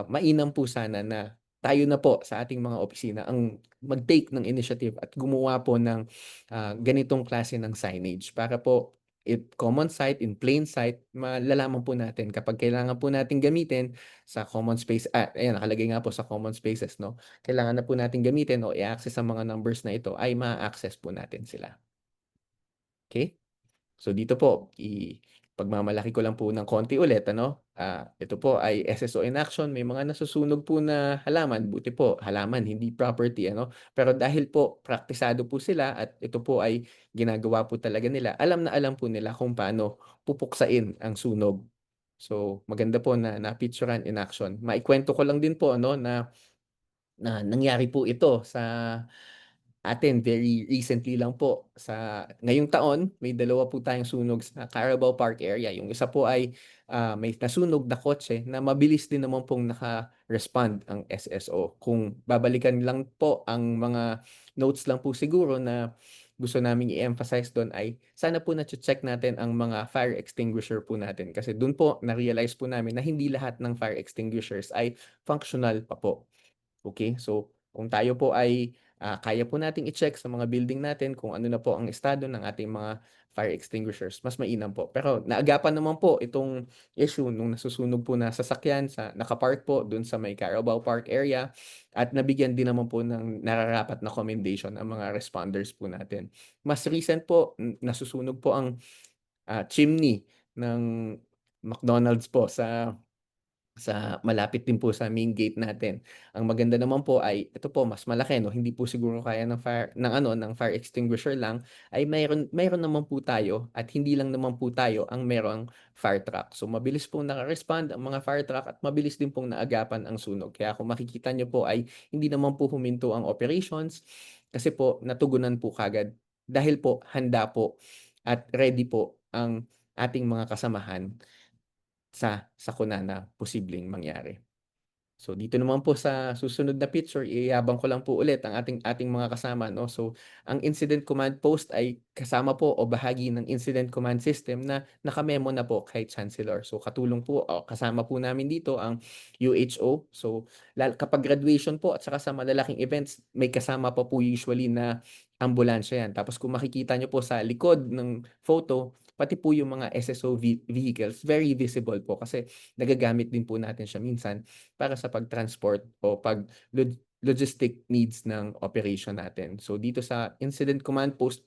mainam po sana na tayo na po sa ating mga opisina ang mag-take ng initiative at gumawa po ng, ganitong klase ng signage para po common sight, in plain sight, malalaman po natin kapag kailangan po nating gamitin sa common space, ayan nakalagay nga po sa common spaces 'no. Kailangan na po natin gamitin o i-access ang mga numbers na ito ay maa-access po natin sila, okey? So dito po pagmamalaki ko lang po ng konti ulit ano, ito po ay SSO in action, may mga nasusunog po na halaman, buti po halaman hindi property ano. Pero dahil po praktisado po sila at ito po ay ginagawa po talaga nila, alam na alam po nila kung paano pupuksain ang sunog. So maganda po na napicturan in action. Maikwento ko lang din po ano na nangyari po ito sa atin very recently lang po. Ngayong taon, may dalawa po tayong sunog sa Carabao Park area. Yung isa po ay, may nasunog na kotse na mabilis din naman pong naka-respond ang SSO. Kung babalikan lang po ang mga notes lang po siguro na gusto naming i-emphasize dun ay sana po nache-check natin ang mga fire extinguisher po natin. Kasi dun po na-realize po namin na hindi lahat ng fire extinguishers ay functional pa po. Okay, so kung tayo po ay, kaya po nating i-check sa mga building natin kung ano na po ang estado ng ating mga fire extinguishers, mas mainam po. Pero naagapan naman po itong issue nung nasusunog po na sasakyan naka-park po dun sa may Carabao Park area at nabigyan din naman po ng nararapat na commendation ang mga responders po natin. Mas recent po, nasusunog po ang, chimney ng McDonald's po sa malapit din po sa main gate natin. Ang maganda naman po ay ito po mas malaki 'no, hindi po siguro kaya ng fire extinguisher lang, ay mayroon naman po tayo at hindi lang naman po tayo ang merong fire truck. So mabilis pong naka-respond ang mga fire truck at mabilis din pong naagapan ang sunog. Kaya kung makikita niyo po ay hindi naman po huminto ang operations, kasi po natugunan po kaagad dahil po handa po at ready po ang ating mga kasamahan sa sakuna na posibleng mangyari. So dito naman po sa susunod na picture iyayabang ko lang po ulit ang ating mga kasama 'no. So ang incident command post ay kasama po o bahagi ng incident command system na naka-memo na po kay Chancellor. So katulong po o kasama po namin dito ang UHO. So kapag graduation po at saka sa malalaking events may kasama pa po usually na ambulansya 'yan. Tapos kung makikita niyo po sa likod ng photo, pati po yung mga SSO vehicles very visible po kasi nagagamit din po natin siya minsan para sa pag-transport o logistic needs ng operation natin. So dito sa incident command post,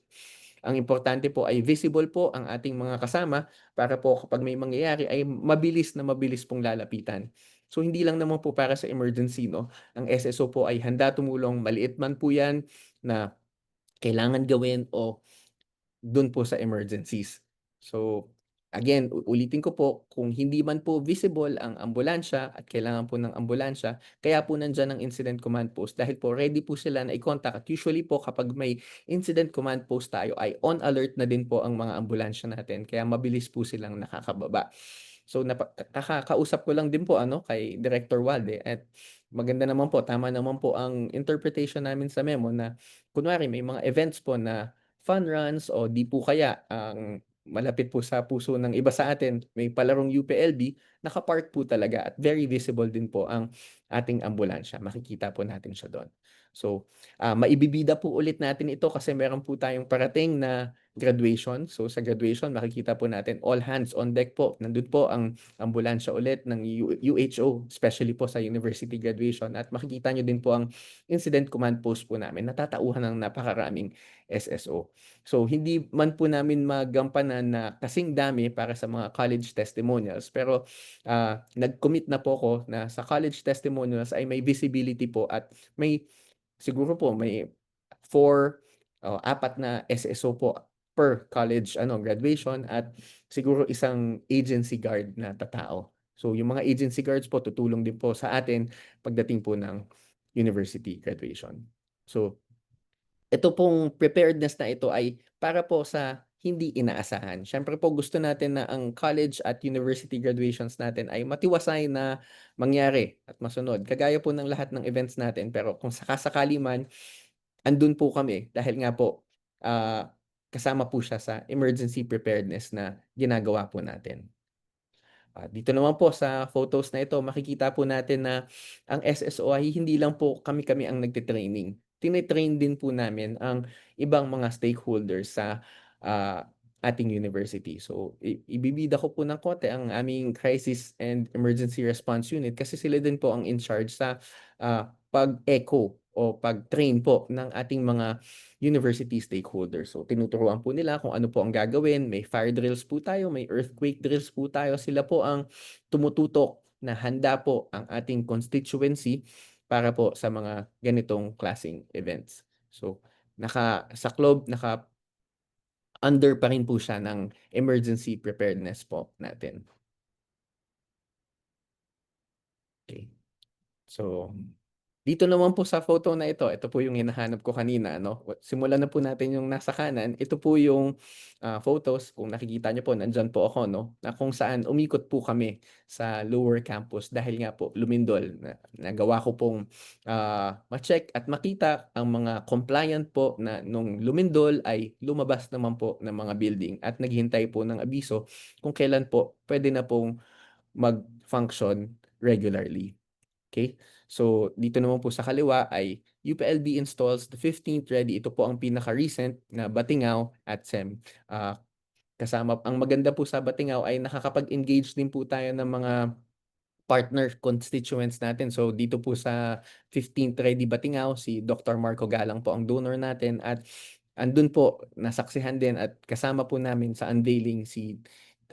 ang importante po ay visible po ang ating mga kasama para po kapag may mangyayari ay mabilis pong lalapitan. So hindi lang naman po para sa emergency 'no, ang SSO po ay handa tumulong maliit man po 'yan na kailangan gawin o dun po sa emergencies. So, again, ulitin ko po, kung hindi man po visible ang ambulansya at kailangan po ng ambulansya, kaya po nandiyan ang incident command post dahil po ready po sila na i-contact at usually po kapag may incident command post tayo ay on alert na din po ang mga ambulansya natin kaya mabilis po silang nakakababa. So, kakakausap ko lang din po ano kay Director Walde at maganda naman po, tama naman po ang interpretation namin sa memo na kunwari may mga events po na fun runs o di po kaya ang malapit po sa puso ng iba sa atin, may palarong UPLB, naka-park po talaga at very visible din po ang ating ambulansya. Makikita po natin siya do'n. So, maibibida po ulit natin ito kasi meron po tayong parating na graduation. So, sa graduation makikita po natin all hands on deck po. Nandun po ang ambulansya ulit ng UHO, especially po sa university graduation at makikita niyo din po ang incident command post po namin. Natatauhan ng napakaraming SSO. So, hindi man po namin magampanan na kasing dami para sa mga college testimonials, pero nag-commit na po ako na sa college testimonials ay may visibility po at may siguro po may 4 na SSO po per college ano graduation at siguro isang agency guard na tatao. So, yung mga agency guards po tutulong din po sa atin pagdating po ng university graduation. So, ito pong preparedness na ito ay para po sa hindi inaasahan. Siyempre po gusto natin na ang college at university graduations natin ay matiwasay na mangyari at masunod. Kagaya po ng lahat ng events natin pero kung sakasakali man, andun po kami dahil nga po, kasama po siya sa emergency preparedness na ginagawa po natin. Dito naman po sa photos na ito makikita po natin na ang SSO ay hindi lang po kami-kami ang nagte-training. Tine-train din po namin ang ibang mga stakeholders sa, ating university. So, ibibida ko po ng konti ang aming Crisis and Emergency Response Unit kasi sila din po ang in charge sa, pag-echo o pag-train po ng ating mga university stakeholders. So, tinuturuan po nila kung ano po ang gagawin. May fire drills po tayo, may earthquake drills po tayo. Sila po ang tumututok na handa po ang ating constituency para po sa mga ganitong klaseng events. So, naka-under pa rin po siya ng emergency preparedness po natin. Okay. So dito naman po sa photo na ito po yung hinahanap ko kanina 'no. Simulan na po natin yung nasa kanan. Ito po yung, photos kung nakikita niyo po nandiyan po ako 'no, na kung saan umikot po kami sa lower campus dahil nga po lumindol na nagawa ko pong, ma-check at makita ang mga compliant po na nung lumindol ay lumabas naman po ng mga building at naghintay po ng abiso kung kailan po puwede na pong mag-function regularly. Okay. So, dito naman po sa kaliwa ay UPLB installs the 15th ready. Ito po ang pinaka-recent na Batingaw at SEM. Kasama ang maganda po sa Batingaw ay nakakapag-engage din po tayo ng mga partner constituents natin. So, dito po sa 15th Ready Batingaw, si Dr. Marco Galang po ang donor natin at andun po nasaksihan din at kasama po namin sa unveiling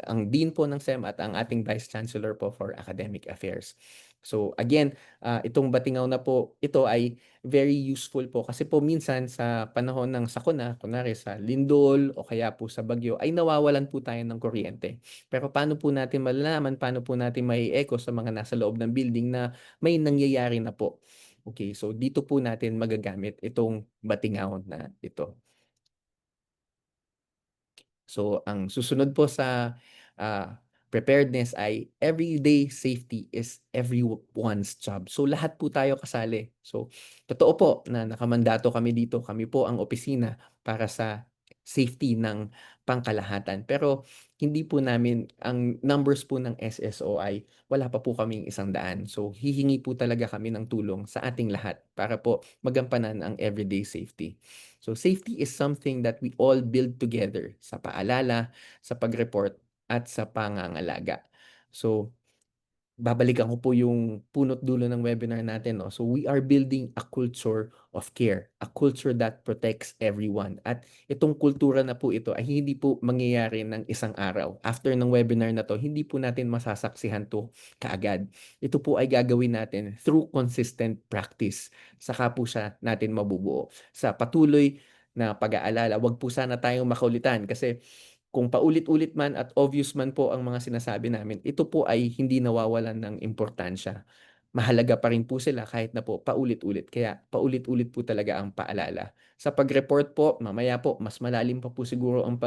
ang Dean po ng SEM at ang ating Vice Chancellor po for Academic Affairs. So again, itong Batingaw na po, ito ay very useful po kasi po minsan sa panahon ng sakuna, kunwari sa lindol o kaya po sa bagyo ay nawawalan po tayo ng kuryente. Pero paano po natin malalaman, paano po natin mai-echo sa mga nasa loob ng building na may nangyayari na po? Okay, so dito po natin magagamit itong Batingaw na ito. So ang susunod po sa, ah preparedness ay everyday safety is everyone's job. So lahat po tayo kasali. So totoo po na nakamandato kami dito. Kami po ang opisina para sa safety ng pangkalahatan. Pero hindi po namin ang numbers po ng SSO ay wala pa po kaming 100. So hihingi po talaga kami ng tulong sa ating lahat para po magampanan ang everyday safety. So safety is something that we all build together sa paalala, sa pag-report at sa pangangalaga. So babalikan ko po yung punot dulo ng webinar natin, 'no. So we are building a culture of care, a culture that protects everyone. At itong kultura na po ito ay hindi po mangyayari ng isang araw. After ng webinar na 'to, hindi po natin masasaksihan 'to kaagad. Ito po ay gagawin natin through consistent practice. Saka po siya natin mabubuo. Sa patuloy na pag-aalala, 'wag po sana tayong makulitan kasi kung paulit-ulit man at obvious man po ang mga sinasabi namin, ito po ay hindi nawawalan ng importansya. Mahalaga pa rin po sila kahit na po paulit-ulit. Kaya paulit-ulit po talaga ang paalala. Sa pag-report po, mamaya po, mas malalim pa po siguro ang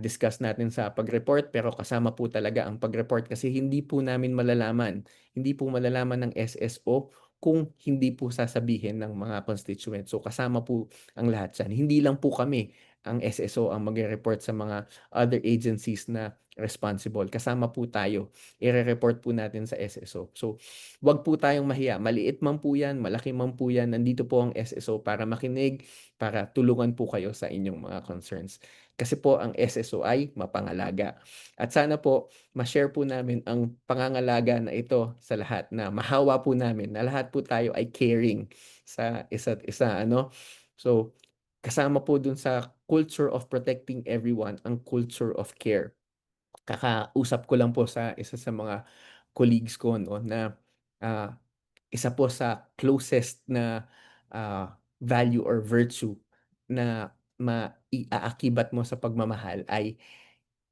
discuss natin sa pag-report, pero kasama po talaga ang pag-report kasi hindi po namin malalaman, hindi po malalaman ng SSO kung hindi po sasabihin ng mga constituents. So kasama po ang lahat yan. Hindi lang po kami ang SSO ang magre-report sa mga other agencies na responsible. Kasama po tayo. Ire-report po natin sa SSO. So, wag po tayong mahiya. Maliit man po yan, malaki man po yan. Nandito po ang SSO para makinig, para tulungan po kayo sa inyong mga concerns. Kasi po ang SSO ay mapangalaga. At sana po, ma-share po namin ang pangangalaga na ito sa lahat, na mahawa po namin na lahat po tayo ay caring sa isa't isa. Ano? So, kasama po dun sa culture of protecting everyone ang culture of care. Kakausap ko lang po sa isa sa mga colleagues ko, 'no, na ah, isa po sa closest na value or virtue na maiaakibat mo sa pagmamahal ay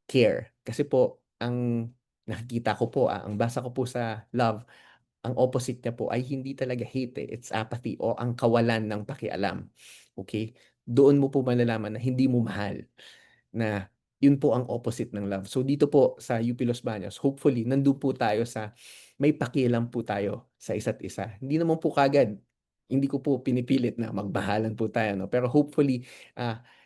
care. Kasi po ang nakikita ko po, ang basa ko po sa love, ang opposite niya po ay hindi talaga hate, it's apathy o ang kawalan ng pakialam. Okay? Doon mo po malalaman na hindi mo mahal, na yun po ang opposite ng love. So dito po sa UP Los Baños, hopefully nandun po tayo sa may pakialam po tayo sa isa't isa. Hindi naman po kagad, hindi ko po pinipilit na magbahalan po tayo, 'no. Pero hopefully,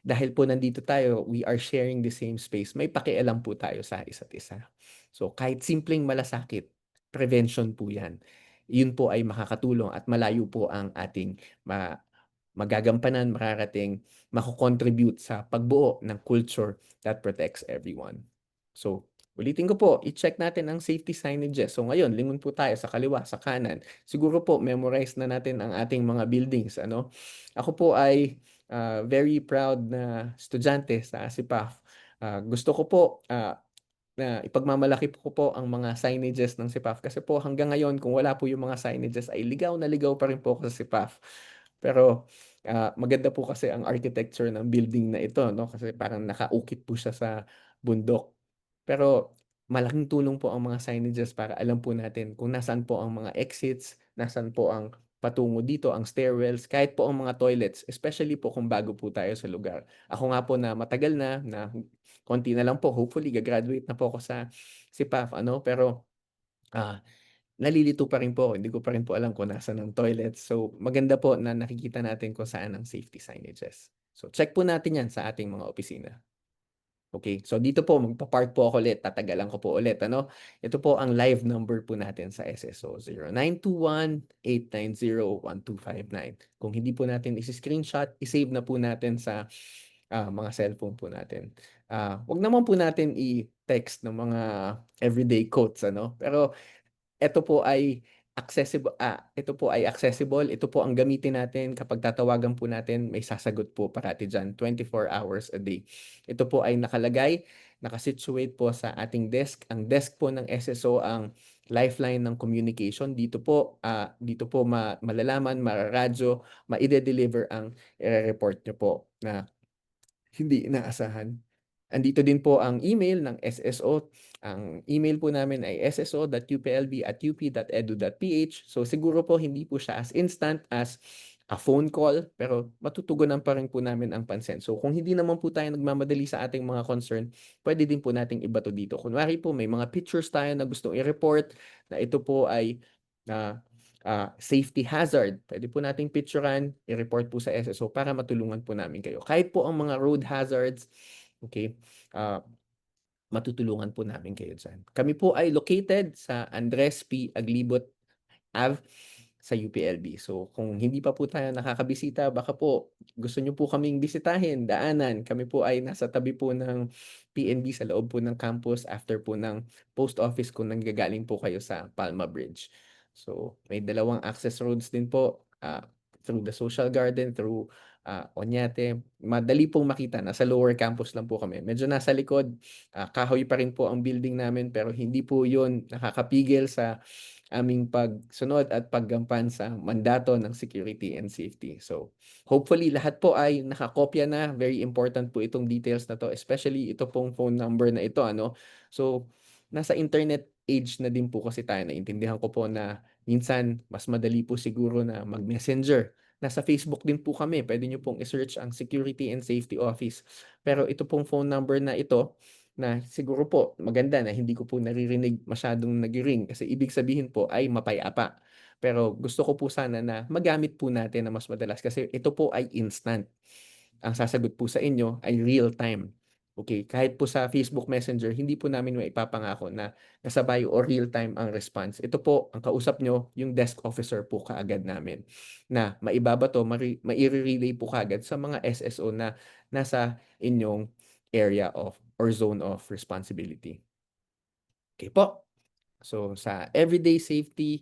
dahil po nandito tayo, we are sharing the same space, may pakialam po tayo sa isa't isa. So kahit simpleng malasakit, prevention po 'yan. Yun po ay makakatulong at malayo po ang ating magagampanan, mararating, mako-contribute sa pagbuo ng culture that protects everyone. So, ulitin ko po, i-check natin ang safety signages. So ngayon, lingon po tayo sa kaliwa, sa kanan. Siguro po, memorize na natin ang ating mga buildings. Ano? Ako po ay very proud na estudyante sa ASIPAF. Gusto ko po na ipagmamalaki ko po ang mga signages ng SIPAF kasi po hanggang ngayon kung wala po yung mga signages ay ligaw na ligaw pa rin po ako sa SIPAF. Pero maganda po kasi ang architecture ng building na ito, 'no, kasi parang nakaukit po siya sa bundok. Pero malaking tulong po ang mga signages para alam po natin kung nasaan po ang mga exits, nasaan po ang patungo dito, ang stairwells, kahit po ang mga toilets, especially po kung bago po tayo sa lugar. Ako nga po na matagal na konti na lang po, hopefully ga-graduate na po ako sa SIPAF, ano, pero ah, nalilito pa rin po ako, hindi ko pa rin po alam kung nasaan ang toilet. So maganda po na nakikita natin kung saan ang safety signages. So check po natin 'yan sa ating mga opisina. Okay, so dito po magpa-park po ako ulit, tatagalan ko po ulit, ano. Ito po ang live number po natin sa SSO, 0921-890-1259. Kung hindi po natin isi-screenshot, i-save na po natin sa mga cellphone po natin. 'Wag naman po natin i-text ng mga everyday quotes, ano, pero ito po ay accessible, ito po ang gamitin natin kapag tatawagan po natin, may sasagot po parati diyan, 24 hours a day. Ito po ay nakalagay, naka-situate po sa ating desk. Ang desk po ng SSO ang lifeline ng communication. Dito po malalaman, mararadyo, maide-deliver ang ire-report niyo po na hindi inaasahan. Andito din po ang email ng SSO. Ang email po namin ay sso.uplb@up.edu.ph. So siguro po hindi po siya as instant as phone call, pero matutugunan pa rin po namin ang pansin. So kung hindi naman po tayo nagmamadali sa ating mga concern, puwede din po nating ibato dito. Kunwari po may mga pictures tayo na gustong i-report na ito po ay, ah, safety hazard, puwede po nating picturan, i-report po sa SSO para matulungan po namin kayo. Kahit po ang mga road hazards, okey, ah, matutulungan po namin kayo diyan. Kami po ay located sa Andres P. Aglibot Ave sa UPLB. So kung hindi pa po tayo nakakabisita, baka po gusto niyo po kaming bisitahin, daanan. Kami po ay nasa tabi po ng PNB sa loob po ng campus after po ng post office kung nanggagaling po kayo sa Palma Bridge. So may dalawang access roads din po, through the Social Garden, through Oñate. Madali pong makita, nasa lower campus lang po kami. Medyo nasa likod, kahoy pa rin po ang building namin pero hindi po 'yun nakakapigil sa aming pagsunod at paggampan sa mandato ng security and safety. So, hopefully lahat po ay nakakopya na. Very important po itong details na 'to, especially ito pong phone number na ito ano. So, nasa internet age na din po kasi tayo. Naintindihan ko po na minsan mas madali po siguro na mag-Messenger. Nasa Facebook din po kami, puwede niyo pong i-search ang Security and Safety Office. Pero ito pong phone number na ito, na siguro po maganda na hindi ko po naririnig masyadong nagri-ring kasi ibig sabihin po ay mapayapa. Pero gusto ko po sana na magamit po natin na mas madalas kasi ito po ay instant. Ang sasagot po sa inyo ay real time. Okay, kahit po sa Facebook Messenger hindi po namin maipapangako na kasabay o real time ang response. Ito po ang kausap niyo yung desk officer po kaagad namin na maibabato, maire-relay po kaagad sa mga SSO na nasa inyong area of or zone of responsibility. Okay po. So sa everyday safety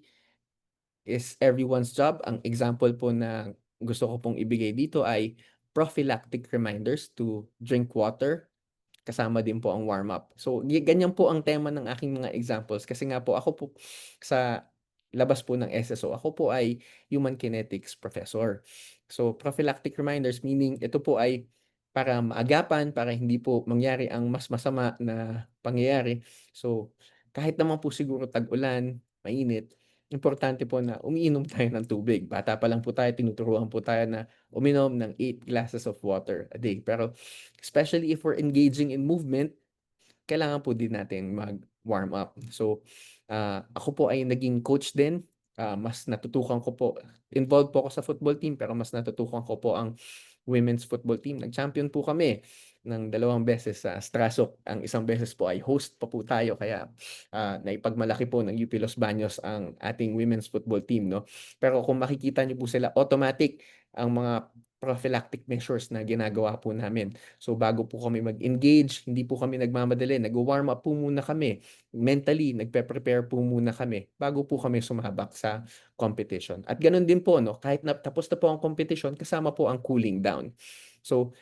is everyone's job. Ang example po na gusto ko pong ibigay dito ay prophylactic reminders to drink water, kasama din po ang warm-up. So, ganyan po ang tema ng aking mga examples kasi nga po ako po sa labas po ng SSO, ako po ay human kinetics professor. So, prophylactic reminders meaning ito po ay para maagapan, para hindi po mangyari ang mas masama na pangyayari. So, kahit naman po siguro tag-ulan, mainit, importante po na umiinom tayo ng tubig. Bata pa lang po tayo, tinuturuan po tayo na uminom ng 8 glasses of water a day. Pero especially if we're engaging in movement, kailangan po din natin mag-warm up. So, ako po ay naging coach din, mas natutukan ko po involved po ako sa football team pero mas natutukan ko po ang women's football team. Nag-champion po kami ng 2 beses sa Strasok. Ang isang beses po ay host pa po tayo kaya, naipagmalaki po ng UP Los Baños ang ating women's football team 'no. Pero kung makikita niyo po sila automatic ang mga prophylactic measures na ginagawa po namin. So bago po kami mag-engage, hindi po kami nagmamadali, nagwa-warm up po muna kami. Mentally, nagpe-prepare po muna kami bago po kami sumabak sa competition. At gano'n din po 'no, kahit na tapos na po ang competition, kasama po ang cooling down. So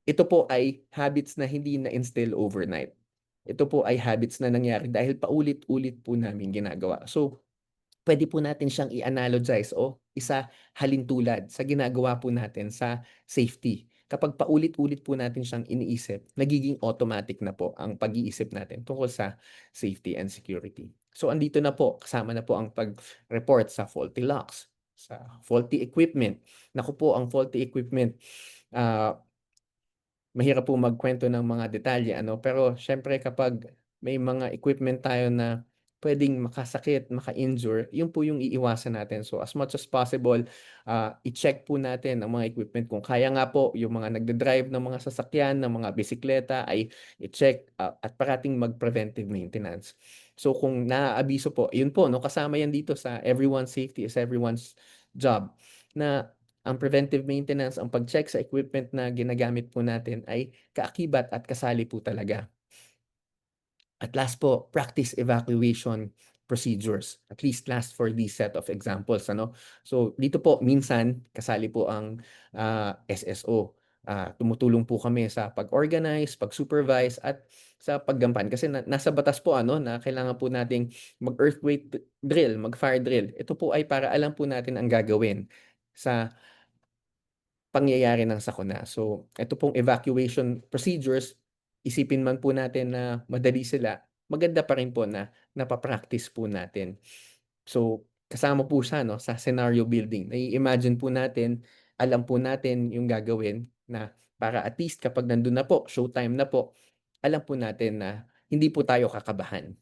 ito po ay habits na hindi na-instill overnight. Ito po ay habits na nangyari dahil paulit-ulit po namin ginagawa. So puwede po natin siyang i-analogize o halintulad sa ginagawa po natin sa safety. Kapag paulit-ulit po natin siyang iniisip, nagiging automatic na po ang pag-iisip natin tungkol sa safety and security. So andito na po, kasama na po ang pag-report sa faulty locks, sa faulty equipment. Naku po, ang faulty equipment, ah mahirap po magkuwento ng mga detalye ano, pero siyempre kapag may mga equipment tayo na puwedeng makasakit, maka-injure, yun po yung iiwasan natin. So as much as possible, i-check po natin ang mga equipment kung kaya nga po yung mga nagda-drive ng mga sasakyan, ng mga bisikleta ay i-check, at parating mag-preventive maintenance. So kung naaabiso po, yun po 'no, kasama yan dito sa everyone's safety is everyone's job na ang preventive maintenance, ang pag-check sa equipment na ginagamit po natin ay kaakibat at kasali po talaga. At last po, practice evacuation procedures. At least last for this set of examples ano. So dito po minsan kasali po ang, SSO. Tumutulong po kami sa pag-organize, pag-supervise at sa paggampan kasi nasa batas po ano na kailangan po nating mag-earthquake drill, mag-fire drill. Ito po ay para alam po natin ang gagawin sa pangyayari ng sakuna. So, eto pong evacuation procedures, isipin man po natin na madali sila, maganda pa rin po na napa-practice po natin. So, kasama po siya 'no, sa scenario building. Nai-imagine po natin, alam po natin yung gagawin na para at least kapag nandun na po, showtime na po, alam po natin na hindi po tayo kakabahan.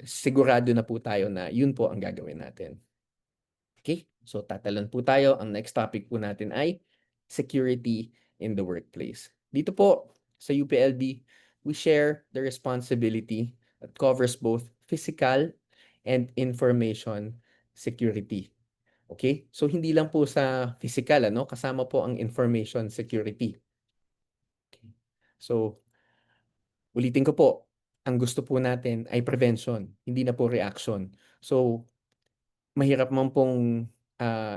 Sigurado na po tayo na yun po ang gagawin natin. Okay, so tatalon po tayo. Ang next topic po natin ay security in the workplace. Dito po sa UPLB, we share the responsibility that covers both physical and information security. Okay? So hindi lang po sa physical ano, kasama po ang information security. Okay. So ulitin ko po, ang gusto po natin ay prevention, hindi na po reaction. So mahirap man pong,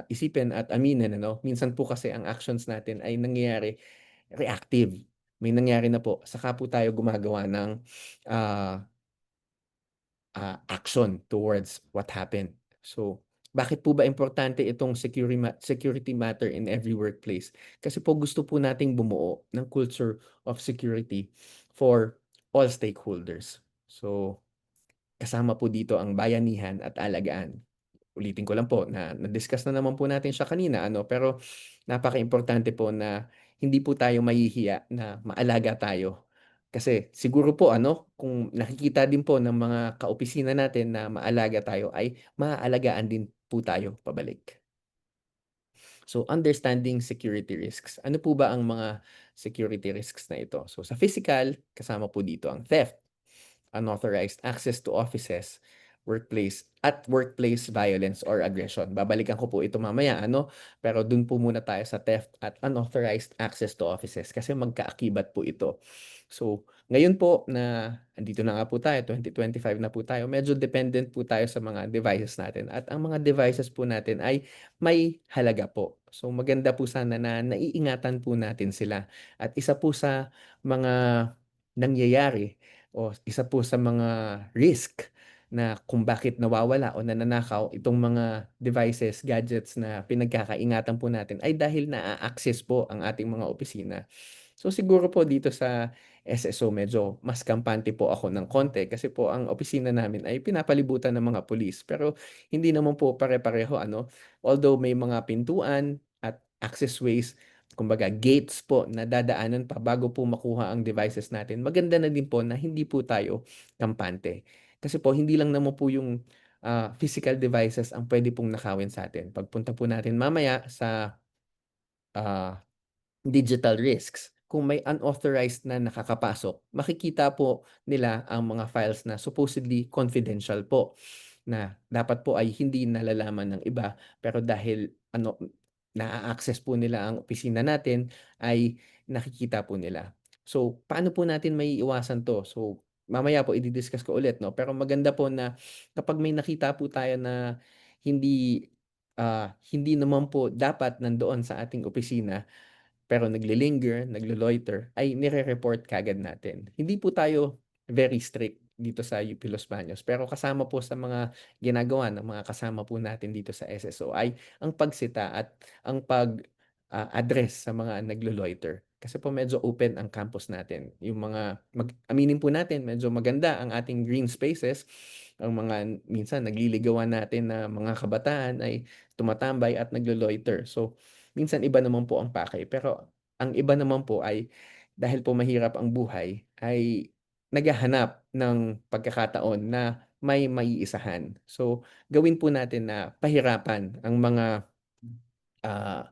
isipin at aminin ano, minsan po kasi ang actions natin ay nangyayari reactive. May nangyari na po, saka po tayo gumagawa ng, ah, action towards what happened. So, bakit po ba importante itong security matter in every workplace? Kasi po gusto po nating bumuo ng culture of security for all stakeholders. So, kasama po dito ang bayanihan at alagaan. Ulitin ko lang po na na-discuss na naman po natin siya kanina ano, pero napakaimportante po na hindi po tayo mahihiya na maalaga tayo. Kasi siguro po ano, kung nakikita din po ng mga kaopisina natin na maalaga tayo ay maaalagaan din po tayo pabalik. So, understanding security risks. Ano po ba ang mga security risks na ito? So, sa physical, kasama po dito ang theft, unauthorized access to offices, workplace violence or aggression. Babalikan ko po ito mamaya ano, pero dun po muna tayo sa theft at unauthorized access to offices kasi magkaakibat po ito. So, ngayon po na andito na nga po tayo, 2025 na po tayo, medyo dependent po tayo sa mga devices natin at ang mga devices po natin ay may halaga po. So, maganda po sana na naiingatan po natin sila at isa po sa mga nangyayari o isa po sa mga risk na kung bakit nawawala o nananakaw itong mga devices, gadgets na pinagkakaingatan po natin ay dahil naa-access po ang ating mga opisina. So siguro po dito sa SSO medyo mas kampante po ako ng konti kasi po ang opisina namin ay pinapalibutan ng mga pulis. Pero hindi naman po pare-pareho ano. Although may mga pintuan at access ways, kumbaga gates po na dadaanan pa bago po makuha ang devices natin. Maganda na din po na hindi po tayo kampante. Kasi po hindi lang naman po yung physical devices ang pwede pong nakawin sa atin. Pagpunta po natin mamaya sa ah, digital risks. Kung may unauthorized na nakakapasok, makikita po nila ang mga files na supposedly confidential po, na dapat po ay hindi nalalaman ng iba, pero dahil ano, naa-access po nila ang opisina natin, ay nakikita po nila. So, paano po natin maiiwasan 'to? So, mamaya po i-di-discuss ko ulit 'no, pero maganda po na kapag may nakita po tayo na hindi, hindi naman po dapat nandoon sa ating opisina pero nagle-linger, nagloloiter, ay nire-report kaagad natin. Hindi po tayo very strict dito sa UP Los Baños, pero kasama po sa mga ginagawa ng mga kasama po natin dito sa SSO ay ang pagsita at ang address sa mga nagloloiter. Kasi po medyo open ang campus natin. Yung mga, aminin po natin, medyo maganda ang ating green spaces. Ang mga minsan nagliligawan natin na mga kabataan ay tumatambay at nagloloiter. So, minsan iba naman po ang pakay, pero ang iba naman po ay dahil po mahirap ang buhay, ay naghahanap ng pagkakataon na may maiisahan. So, gawin po natin na pahirapan ang mga, ah,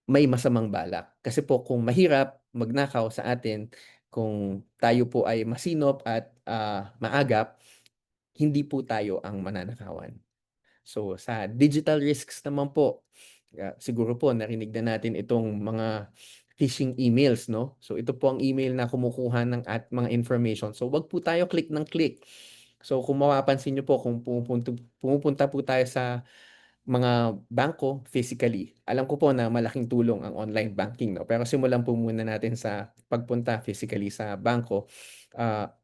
may masamang balak. Kasi po kung mahirap magnakaw sa atin, kung tayo po ay masinop at, maagap, hindi po tayo ang mananakawan. So, sa digital risks naman po, siguro po narinig na natin itong mga phishing emails 'no. So, ito po ang email na kumukuha ng at mga information. So, 'wag po tayo click ng click. So, kung mapapansin niyo po kung pumupunta po tayo sa mga bangko physically, alam ko po na malaking tulong ang online banking 'no, pero simulan po muna natin sa pagpunta physically sa bangko.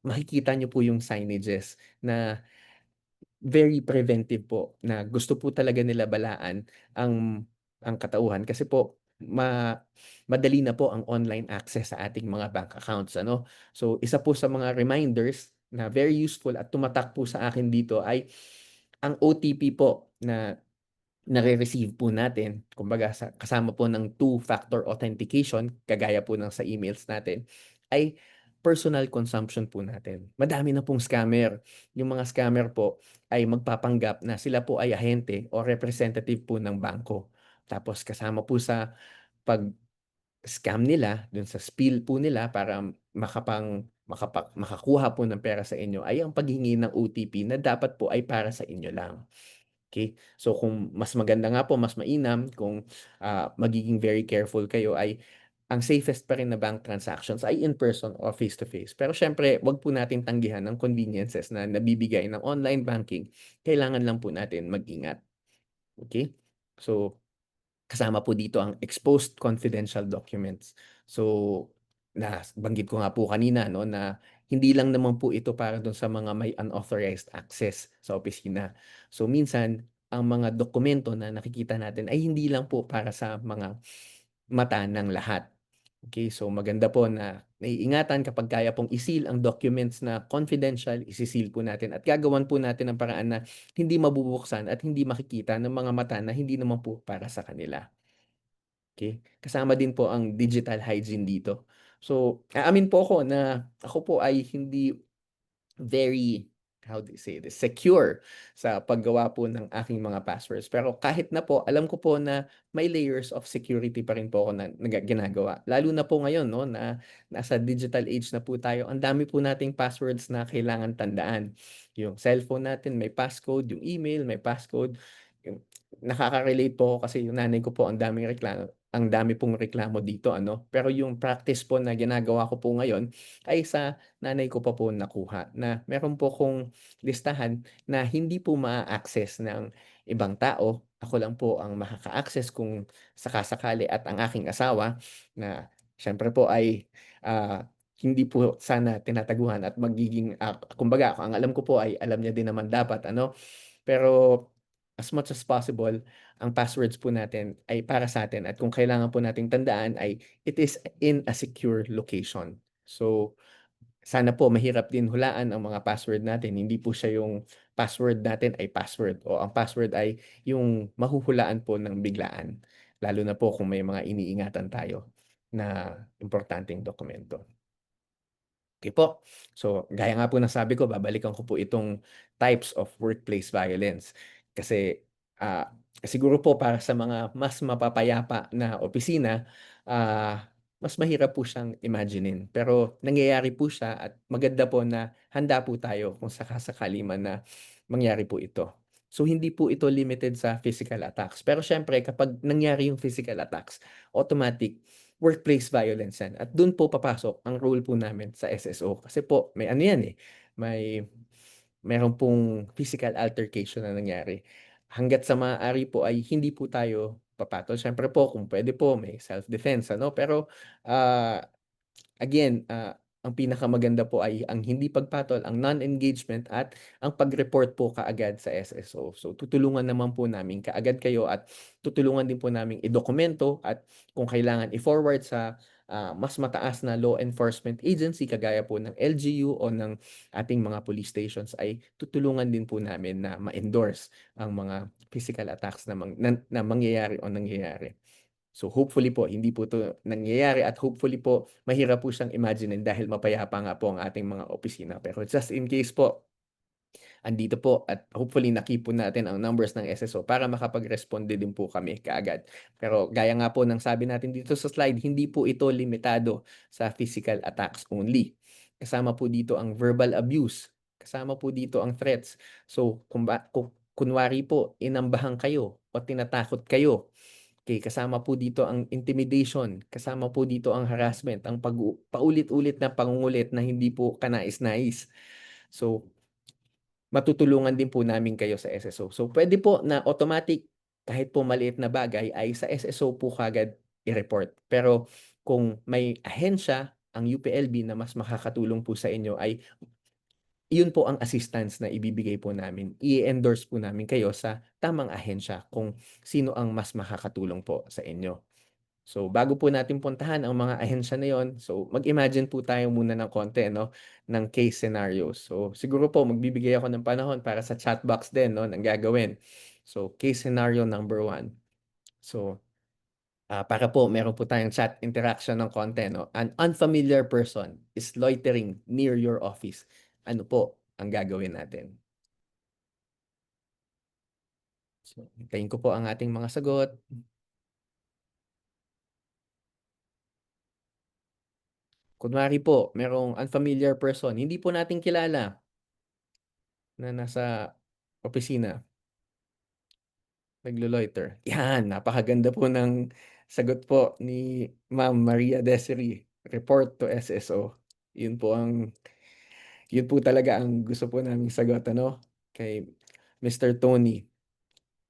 Makikita niyo po yung signages na very preventive po na gusto po talaga nila balaan ang katauhan kasi po madali na po ang online access sa ating mga bank accounts ano. So isa po sa mga reminders na very useful at tumatak po sa akin dito ay Ang OTP po na nare-receive po natin, kumbaga kasama po ng two-factor authentication, kagaya po ng sa emails natin, ay personal consumption po natin. Madami na pong scammer. Yung mga scammer po ay magpapanggap na sila po ay ahente o representative po ng bangko. Tapos kasama po sa pag-scam nila, dun sa spiel po nila para makakuha po ng pera sa inyo ay ang paghingi ng OTP na dapat po ay para sa inyo lang. Okay, so kung mas maganda nga po, mas mainam kung, magiging very careful kayo ay ang safest pa rin na bank transactions ay in person or face to face. Pero siyempre 'wag po natin tanggihan ang conveniences na nabibigay ng online banking. Kailangan lang po natin mag-ingat, okay. So kasama po dito ang exposed confidential documents. So, nabanggit ko nga po kanina 'no, na hindi lang naman po ito para dun sa mga may unauthorized access sa opisina. So, minsan ang mga dokumento na nakikita natin ay hindi lang po para sa mga mata ng lahat. Okay, so maganda po na naiingatan kapag kaya pong i-seal ang documents na confidential, isi-seal po natin at gagawan po natin ng paraan na hindi mabubuksan at hindi makikita ng mga mata na hindi naman po para sa kanila. Okay, kasama din po ang digital hygiene dito. So, aamin po ako na ako po ay hindi very, how do you say this, secure sa paggawa po ng aking mga passwords. Pero kahit na po, alam ko po na may layers of security pa rin po ako na ginagawa. Lalo na po ngayon 'no, na nasa digital age na po tayo, ang dami po nating passwords na kailangan tandaan. Yung cellphone natin may passcode, yung email may passcode. Yung nakaka-relate po ako kasi yung nanay ko po ang dami pong reklamo dito ano. Pero yung practice po na ginagawa ko po ngayon ay sa nanay ko pa po nakuha na meron po akong listahan na hindi po maa-access ng ibang tao. Ako lang po ang makaka-access kung saka-sakali at ang aking asawa na siyempre po ay, hindi po sana tinataguhan at magiging, kumbaga ang alam ko po ay alam niya din naman dapat ano. Pero as much as possible, ang passwords po natin ay para sa'tin at kung kailangan po nating tandaan ay it is in a secure location. So sana po mahirap din hulaan ang mga password natin, hindi po siya yung password natin ay password o ang password ay yung mahuhulaan po ng biglaan, lalo na po kung may mga iniingatan tayo na importanteng dokumento. Okey po. So, gaya nga po ng sabi ko, babalikan ko po itong types of workplace violence. Kasi, siguro po para sa mga mas mapapayapa na opisina, mas mahirap po siyang imaginin. Pero nangyayari po siya at maganda po na handa po tayo kung saka-sakali man na mangyari po ito. So, hindi po ito limited sa physical attacks. Pero siyempre kapag nangyari yung physical attacks, automatic workplace violence yan at dun po papasok ang role po namin sa SSO kasi po may ano yan, eh, meron pong physical altercation na nangyari. Hangga't sa maaari po ay hindi po tayo papatol. Siyempre po kung puwede po may self-defense ano, pero, ah again, ang pinakamaganda po ay ang hindi pagpatol, ang non-engagement at ang pag-report po kaagad sa SSO. So tutulungan naman po namin kaagad kayo at tutulungan din po naming idokumento at kung kailangan i-forward sa, mas mataas na law enforcement agency kagaya po ng LGU o ng ating mga police stations ay tutulungan din po namin na ma-endorse ang mga physical attacks na mangyayari o nangyayari. So hopefully po hindi po 'to nangyayari at hopefully po mahirap po siyang imaginin dahil mapayapa nga po ang ating mga opisina. Pero just in case po, andito po at hopefully na-keep po natin ang numbers ng SSO para makapag-responde din po kami kaagad. Pero gaya nga po ng sabi natin dito sa slide, hindi po ito limitado sa physical attacks only. Kasama po dito ang verbal abuse, kasama po dito ang threats. So kung kunwari po inambahan kayo o tinatakot kayo. Okay, kasama po dito ang intimidation, kasama po dito ang harassment, ang paulit-ulit na pangungulit na hindi po kanais-nais. So, matutulungan din po namin kayo sa SSO. So, puwede po na automatic kahit po maliit na bagay ay sa SSO po kaagad i-report. Pero kung may ahensya ang UPLB na mas makakatulong po sa inyo ay iyon po ang assistance na ibibigay po namin. I-endorse po namin kayo sa tamang ahensya kung sino ang mas makakatulong po sa inyo. So, bago po natin puntahan ang mga ahensya na yon, so mag-imagine po tayo muna ng konti 'no, ng case scenarios. So, siguro po magbibigay ako ng panahon para sa chat box din 'no, ng gagawin. So, case scenario number one. So, para po meron po tayong chat interaction ng konti 'no. An unfamiliar person is loitering near your office. Ano po ang gagawin natin? So, hintayin ko po ang ating mga sagot. Kunwari po merong unfamiliar person, hindi po natin kilala na nasa opisina, naglo-loiter. 'Yan, napakaganda po ng sagot po ni Ma'am Maria Desiree, report to SSO. Yun po ang yun po talaga ang gusto po naming sagot ano, kay Mr. Tony.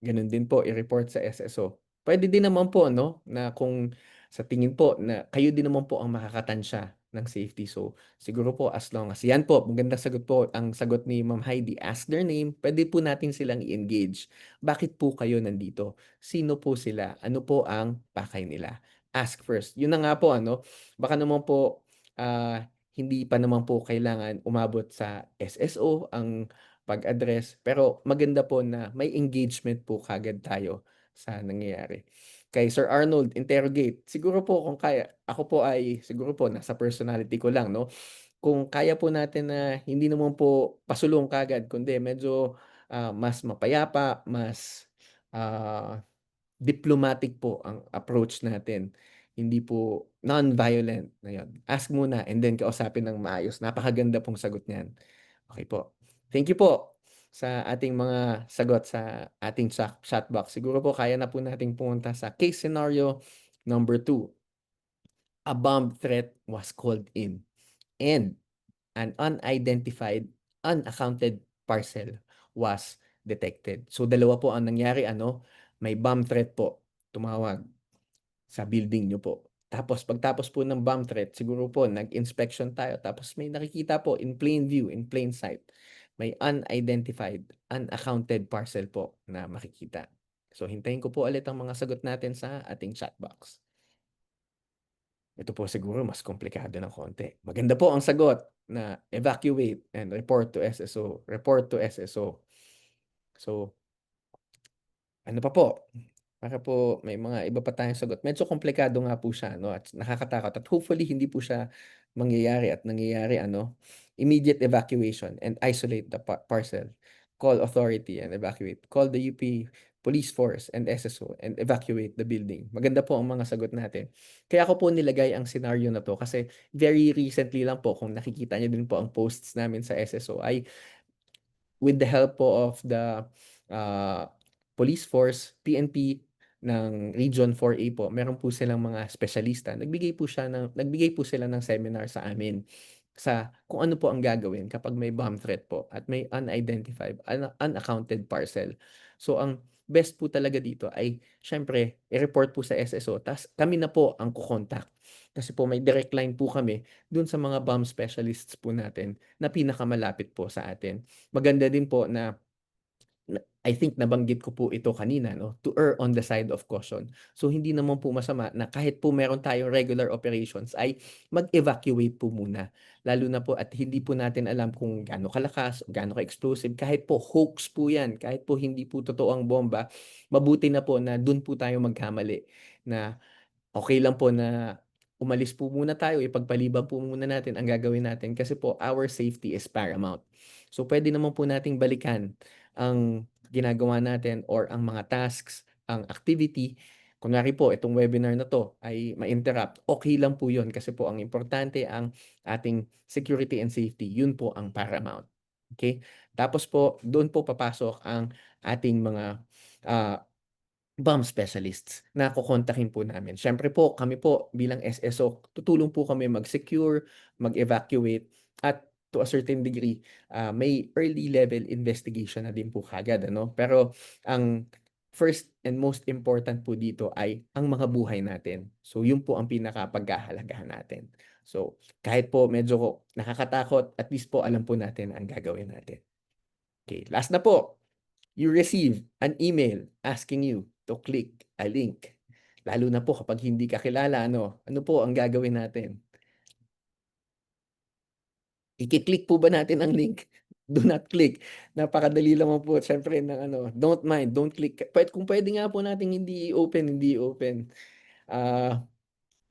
Gano'n din po i-report sa SSO. Puwede din naman po 'no, na kung sa tingin po na kayo din naman po ang makakatansya ng safety. So, siguro po as long as yan po, magandang sagot po ang sagot ni Ma'am Heidi, ask their name, puwede po natin silang i-engage. Bakit po kayo nandito? Sino po sila? Ano po ang pakay nila? Ask first. Yun na nga po ano, baka naman po, hindi pa naman po kailangan umabot sa SSO ang pag-address. Pero maganda po na may engagement po kaagad tayo sa nangyayari. Kay Sir Arnold, interrogate. Siguro po kung kaya, ako po ay siguro po nasa personality ko lang 'no. Kung kaya po natin na hindi naman po pasulong kaagad kundi medyo, mas mapayapa, mas, ah diplomatic po ang approach natin, hindi po non-violent na 'yun. Ask muna and then kausapin ng maayos, napakaganda pong sagot niyan. Okey po. Thank you po sa ating mga sagot sa ating chat box. Siguro po kaya na po nating pumunta sa case scenario number two. A bomb threat was called in and an unidentified, unaccounted parcel was detected. So dalawa po ang nangyari ano, may bomb threat po, tumawag sa building niyo po. Tapos pagtapos po ng bomb threat siguro po nag-inspection tayo tapos may nakikita po in plain view, in plain sight, may unidentified, unaccounted parcel po na makikita. So hintayin ko po ulit ang mga sagot natin sa ating chat box. Ito po siguro mas komplikado ng konti. Maganda po ang sagot na evacuate and report to SSO, report to SSO. So, ano pa po, para po may mga iba pa tayong sagot. Medyo komplikado nga po siya 'no at nakakatakot at hopefully hindi po siya mangyayari at nangyayari ano, immediate evacuation and isolate the parcel. Call authority and evacuate. Call the UP police force and SSO and evacuate the building. Maganda po ang mga sagot natin. Kaya ko po nilagay ang scenario na 'to kasi very recently lang po kung nakikita niyo din po ang posts namin sa SSO ay with the help po of the, ah, police force, PNP ng Region 4A po, meron po silang mga espesyalista. Nagbigay po sila ng seminar sa amin sa kung ano po ang gagawin kapag may bomb threat po at may unidentified, unaccounted parcel. So, ang best po talaga dito ay siyempre i-report po sa SSO ta's kami na po ang ko-contact. Kasi po may direct line po kami dun sa mga bomb specialists po natin na pinakamalapit po sa atin. Maganda din po na I think nabanggit ko po ito kanina 'no, to err on the side of caution. So hindi naman po masama na kahit po meron tayong regular operations ay mag-evacuate po muna. Lalo na po at hindi po natin alam kung gaano kalakas, gaano ka-explosive, kahit po hoax po 'yan, kahit po hindi po totoo ang bomba, mabuti na po na dun po tayo magkamali na okey lang po na umalis po muna tayo, ipagpaliban po muna natin ang gagawin natin kasi po our safety is paramount. So, puwede naman po nating balikan ang ginagawa natin or ang mga tasks, ang activity. Kunwari po itong webinar na 'to ay ma-interrupt, okey lang po 'yun kasi po ang importante ang ating security and safety, 'yun po ang paramount, okey? Tapos po do'n po papasok ang ating mga, ah bomb specialists na kokontakin po namin. Siyempre po, kami po bilang SSO, tutulong po kami mag-secure, mag-evacuate at to a certain degree, may early level investigation na din po kaagad ano. Pero ang first and most important po dito ay ang mga buhay natin. So yun po ang pinakapaghahalagahan natin. So kahit po medyo nakakatakot, at least po alam po natin ang gagawin natin. Okay, last na po. You receive an email asking you to click a link. Lalo na po kapag hindi kakilala ano, ano po ang gagawin natin? Iki-click po ba natin ang link? Do not click. Napakadali naman po siyempre ng ano, don't mind, don't click. Kung puwede nga po nating hindi i-open, hindi i-open. Ah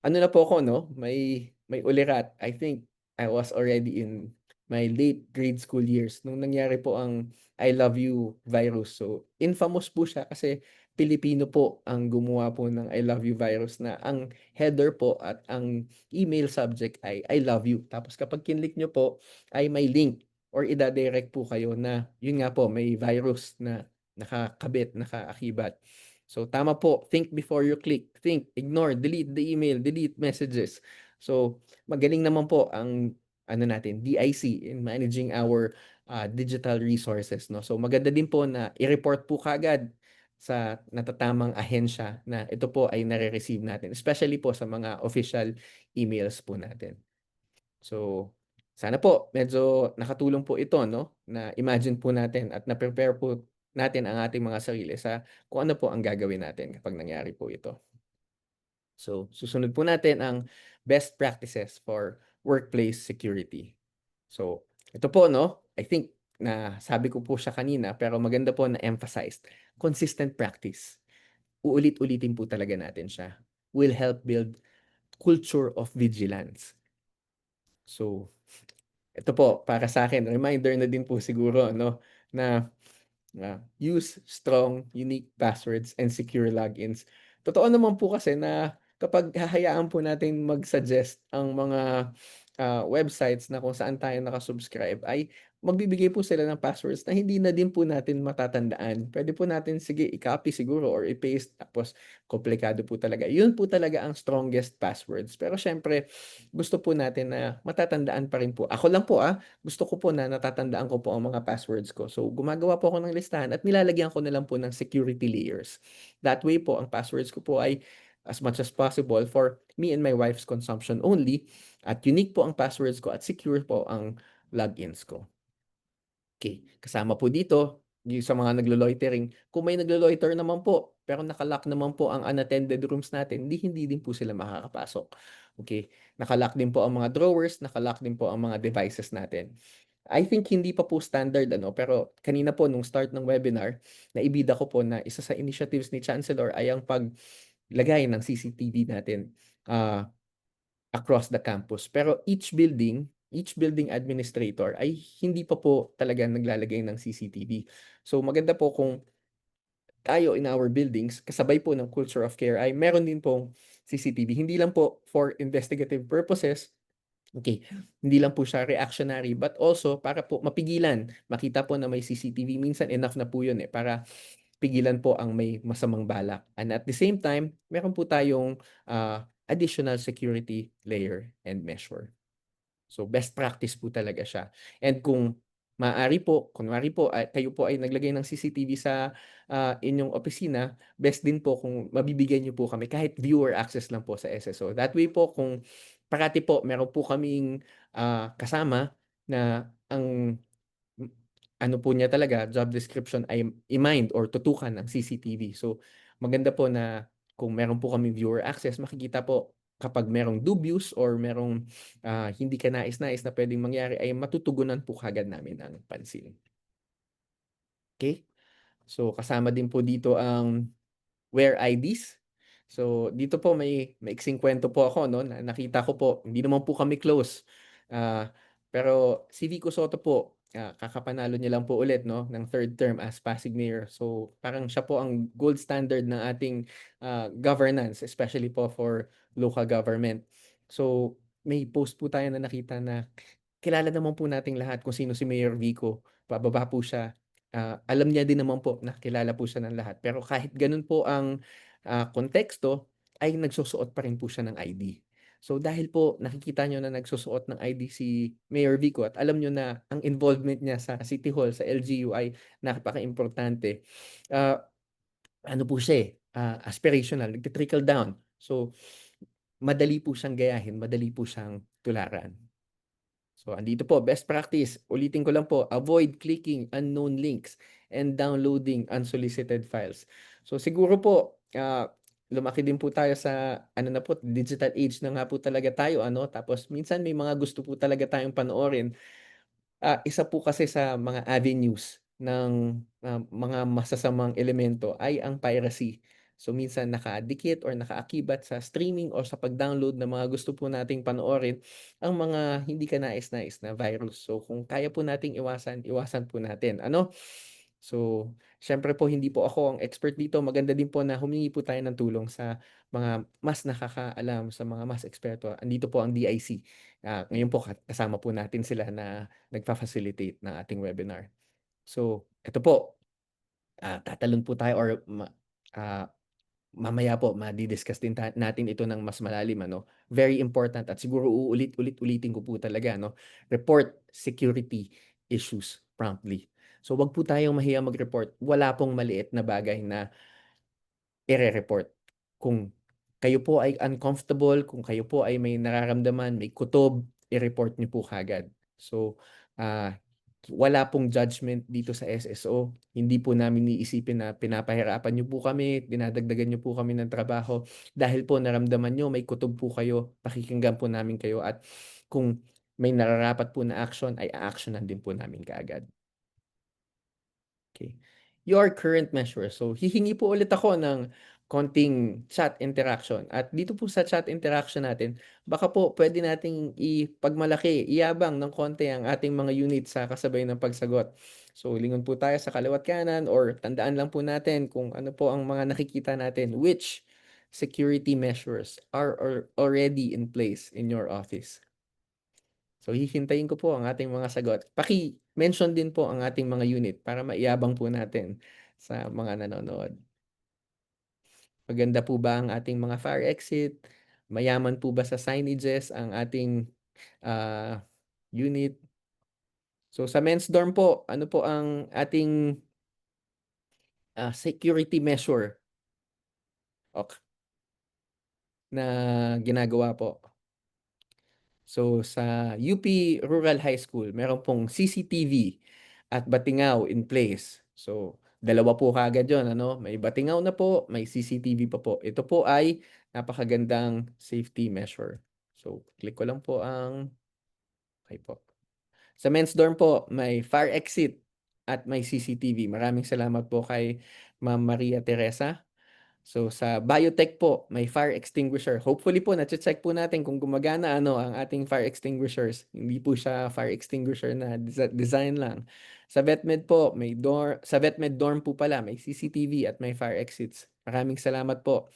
Ano na po ako 'no, may ulirat. I think I was already in my late grade school years nung nangyari po ang I love you virus. So, infamous po siya kasi Pilipino po ang gumawa po ng I love you virus na ang header po at ang email subject ay I love you. Tapos kapag kinlik niyo po ay may link or ida-direct po kayo na yun nga po may virus na nakakabit, nakaakibat. So tama po, think before you click. Think, ignore, delete the email, delete messages. So magaling naman po ang ano natin, DIC in managing our digital resources, no. So maganda din po na i-report po kaagad sa natatamang ahensya na ito po ay nare-receive natin, especially po sa mga official emails po natin. So sana po medyo nakatulong po ito 'no, na imagine po natin at na-prepare po natin ang ating mga sarili sa kung ano po ang gagawin natin kapag nangyari po ito. So, susunod po natin ang best practices for workplace security. So, ito po 'no, I think nasabi ko po siya kanina pero maganda po na emphasized. Consistent practice. Uulit-ulitin po talaga natin siya. Will help build culture of vigilance. So, ito po para sa akin reminder na din po siguro 'no, na use strong, unique passwords and secure logins. Totoo naman po kasi na kapag hahayaan po natin mag-suggest ang mga, websites na kung saan tayo naka-subscribe ay magbibigay po sila ng passwords na hindi na din po natin matatandaan. Puwede po natin sige i-copy siguro or i-paste tapos komplikado po talaga. Yun po talaga ang strongest passwords. Pero siyempre gusto po natin na matatandaan pa rin po. Ako lang po, gusto ko po na natatandaan ko po ang mga passwords ko. So, gumagawa po ako ng listahan at nilalagyan ko na lang po ng security layers. That way po, ang passwords ko po ay as much as possible for me and my wife's consumption only at unique po ang passwords ko at secure po ang logins ko. Okay, kasama po dito, yung sa mga naglo-loitering, kung may naglo-loiter naman po, pero naka-lock naman po ang unattended rooms natin, hindi din po sila makakapasok. Okay, naka-lock din po ang mga drawers, naka-lock din po ang mga devices natin. I think hindi pa po standard ano, pero kanina po nung start ng webinar, naibida ko po na isa sa initiatives ni Chancellor ay ang paglagay ng CCTV natin, ah across the campus. Pero each building administrator ay hindi pa po talaga naglalagay ng CCTV. So maganda po kung tayo in our buildings, kasabay po ng culture of care ay meron din pong CCTV. Hindi lang po for investigative purposes, okay, hindi lang po siya reactionary but also para po mapigilan, makita po na may CCTV minsan enough na po yun, para pigilan po ang may masamang balak. And at the same time, meron po tayong, additional security layer and measure. So best practice po talaga siya. And kung maaari po, kunwari po kayo po ay naglagay ng CCTV sa, inyong opisina, best din po kung mabibigyan niyo po kami kahit viewer access lang po sa SSO. That way po kung parati po meron po kaming, kasama na ang ano po niya talaga, job description ay i-mind or tutukan ng CCTV. So maganda po na kung meron po kaming viewer access, makikita po kapag merong dubious or merong, hindi kanais-nais na puwedeng mangyari ay matutugunan po kaagad namin ang pansin. Okay. So kasama din po dito ang wear IDs. So dito po may maiksing kuwento po ako 'no, na nakita ko po, hindi naman po kami close. Pero si Vico Sotto po, kakapanalo niya lang po ulit 'no, ng third term as Pasig Mayor. So parang siya po ang gold standard ng ating, governance, especially po for local government. So may post po tayo na nakita na kilala naman po nating lahat kung sino si Mayor Vico, pababa po siya. Alam niya din naman po na kilala po siya ng lahat. Pero kahit gano'n po ang, konteksto, ay nagsusuot pa rin po siya ng ID. So dahil po nakikita niyo na nagsusuot ng ID si Mayor Vico at alam niyo na ang involvement niya sa City Hall, sa LGU ay napakaimportante, ah, ano po siya, aspirational, nagti-trickle down. So madali po siyang gayahin, madali po siyang tularan. So andito po, best practice, ulitin ko lang po, avoid clicking unknown links and downloading unsolicited files. So siguro po, lumaki din po tayo sa ano na po, digital age na nga po talaga tayo ano, tapos minsan may mga gusto po talaga tayong panoorin. Isa po kasi sa mga avenues ng, mga masasamang elemento ay ang piracy. So, minsan nakadikit or nakaakibat sa streaming or sa pag-download ng mga gusto po nating panoorin ang mga hindi kanais-nais na virus. So, kung kaya po nating iwasan, iwasan po natin, ano? So, siyempre po hindi po ako ang expert dito, maganda din po na humingi po tayo ng tulong sa mga mas nakakaalam, sa mga mas eksperto. Andito po ang DIC, ngayon po kasama po natin sila na nagfa-facilitate ng ating webinar. So, eto po, tatalon po tayo or ah, mamaya po madi-discuss din natin ito ng mas malalim ano. Very important at siguro uulit-ulitin ko po talaga 'no, report security issues promptly. So, 'wag po tayong mahiyang mag-report, wala pong maliit na bagay na ire-report. Kung kayo po ay uncomfortable, kung kayo po ay may nararamdaman, may kutob, i-report niyo po kaagad. So, ah, wala pong judgment dito sa SSO. Hindi po namin iisipin na pinapahirapan niyo po kami, dinadagdagan niyo po kami ng trabaho. Dahil po naramdaman niyo may kutob po kayo, pakikinggan po namin kayo at kung may nararapat po na action ay a-aksiyunan din po namin kaagad. Okay. Your current measures. So, hihingi po ulit ako ng konting chat interaction at dito po sa chat interaction natin, baka po puwede nating ipagmalaki, iyabang ng konti ang ating mga unit sa kasabay ng pagsagot. So, lingon po tayo sa kaliwa't kanan or tandaan lang po natin kung ano po ang mga nakikita natin, which security measures are already in place in your office. So, hihintayin ko po ang ating mga sagot. Paki-mention din po ang ating mga unit para maiyabang po natin sa mga nanonood. Maganda po ba ang ating mga fire exit? Mayaman po ba sa signages ang ating, unit? So, sa men's dorm po, ano po ang ating, security measure ok na ginagawa po? So, sa UP Rural High School meron pong CCTV at batingaw in place. So, dalawa po kaagad yun ano, may batingaw na po, may CCTV pa po. Ito po ay napakagandang safety measure. So, click ko lang po ang okey po. Sa men's dorm po may fire exit at may CCTV. Maraming salamat po kay Ma'am Maria Teresa. So, sa biotech po may fire extinguisher. Hopefully po nache-check po natin kung gumagana ano ang ating fire extinguishers. Hindi po siya fire extinguisher na design lang. Sa VetMed po sa VetMed dorm po pala may CCTV at may fire exits. Maraming salamat po.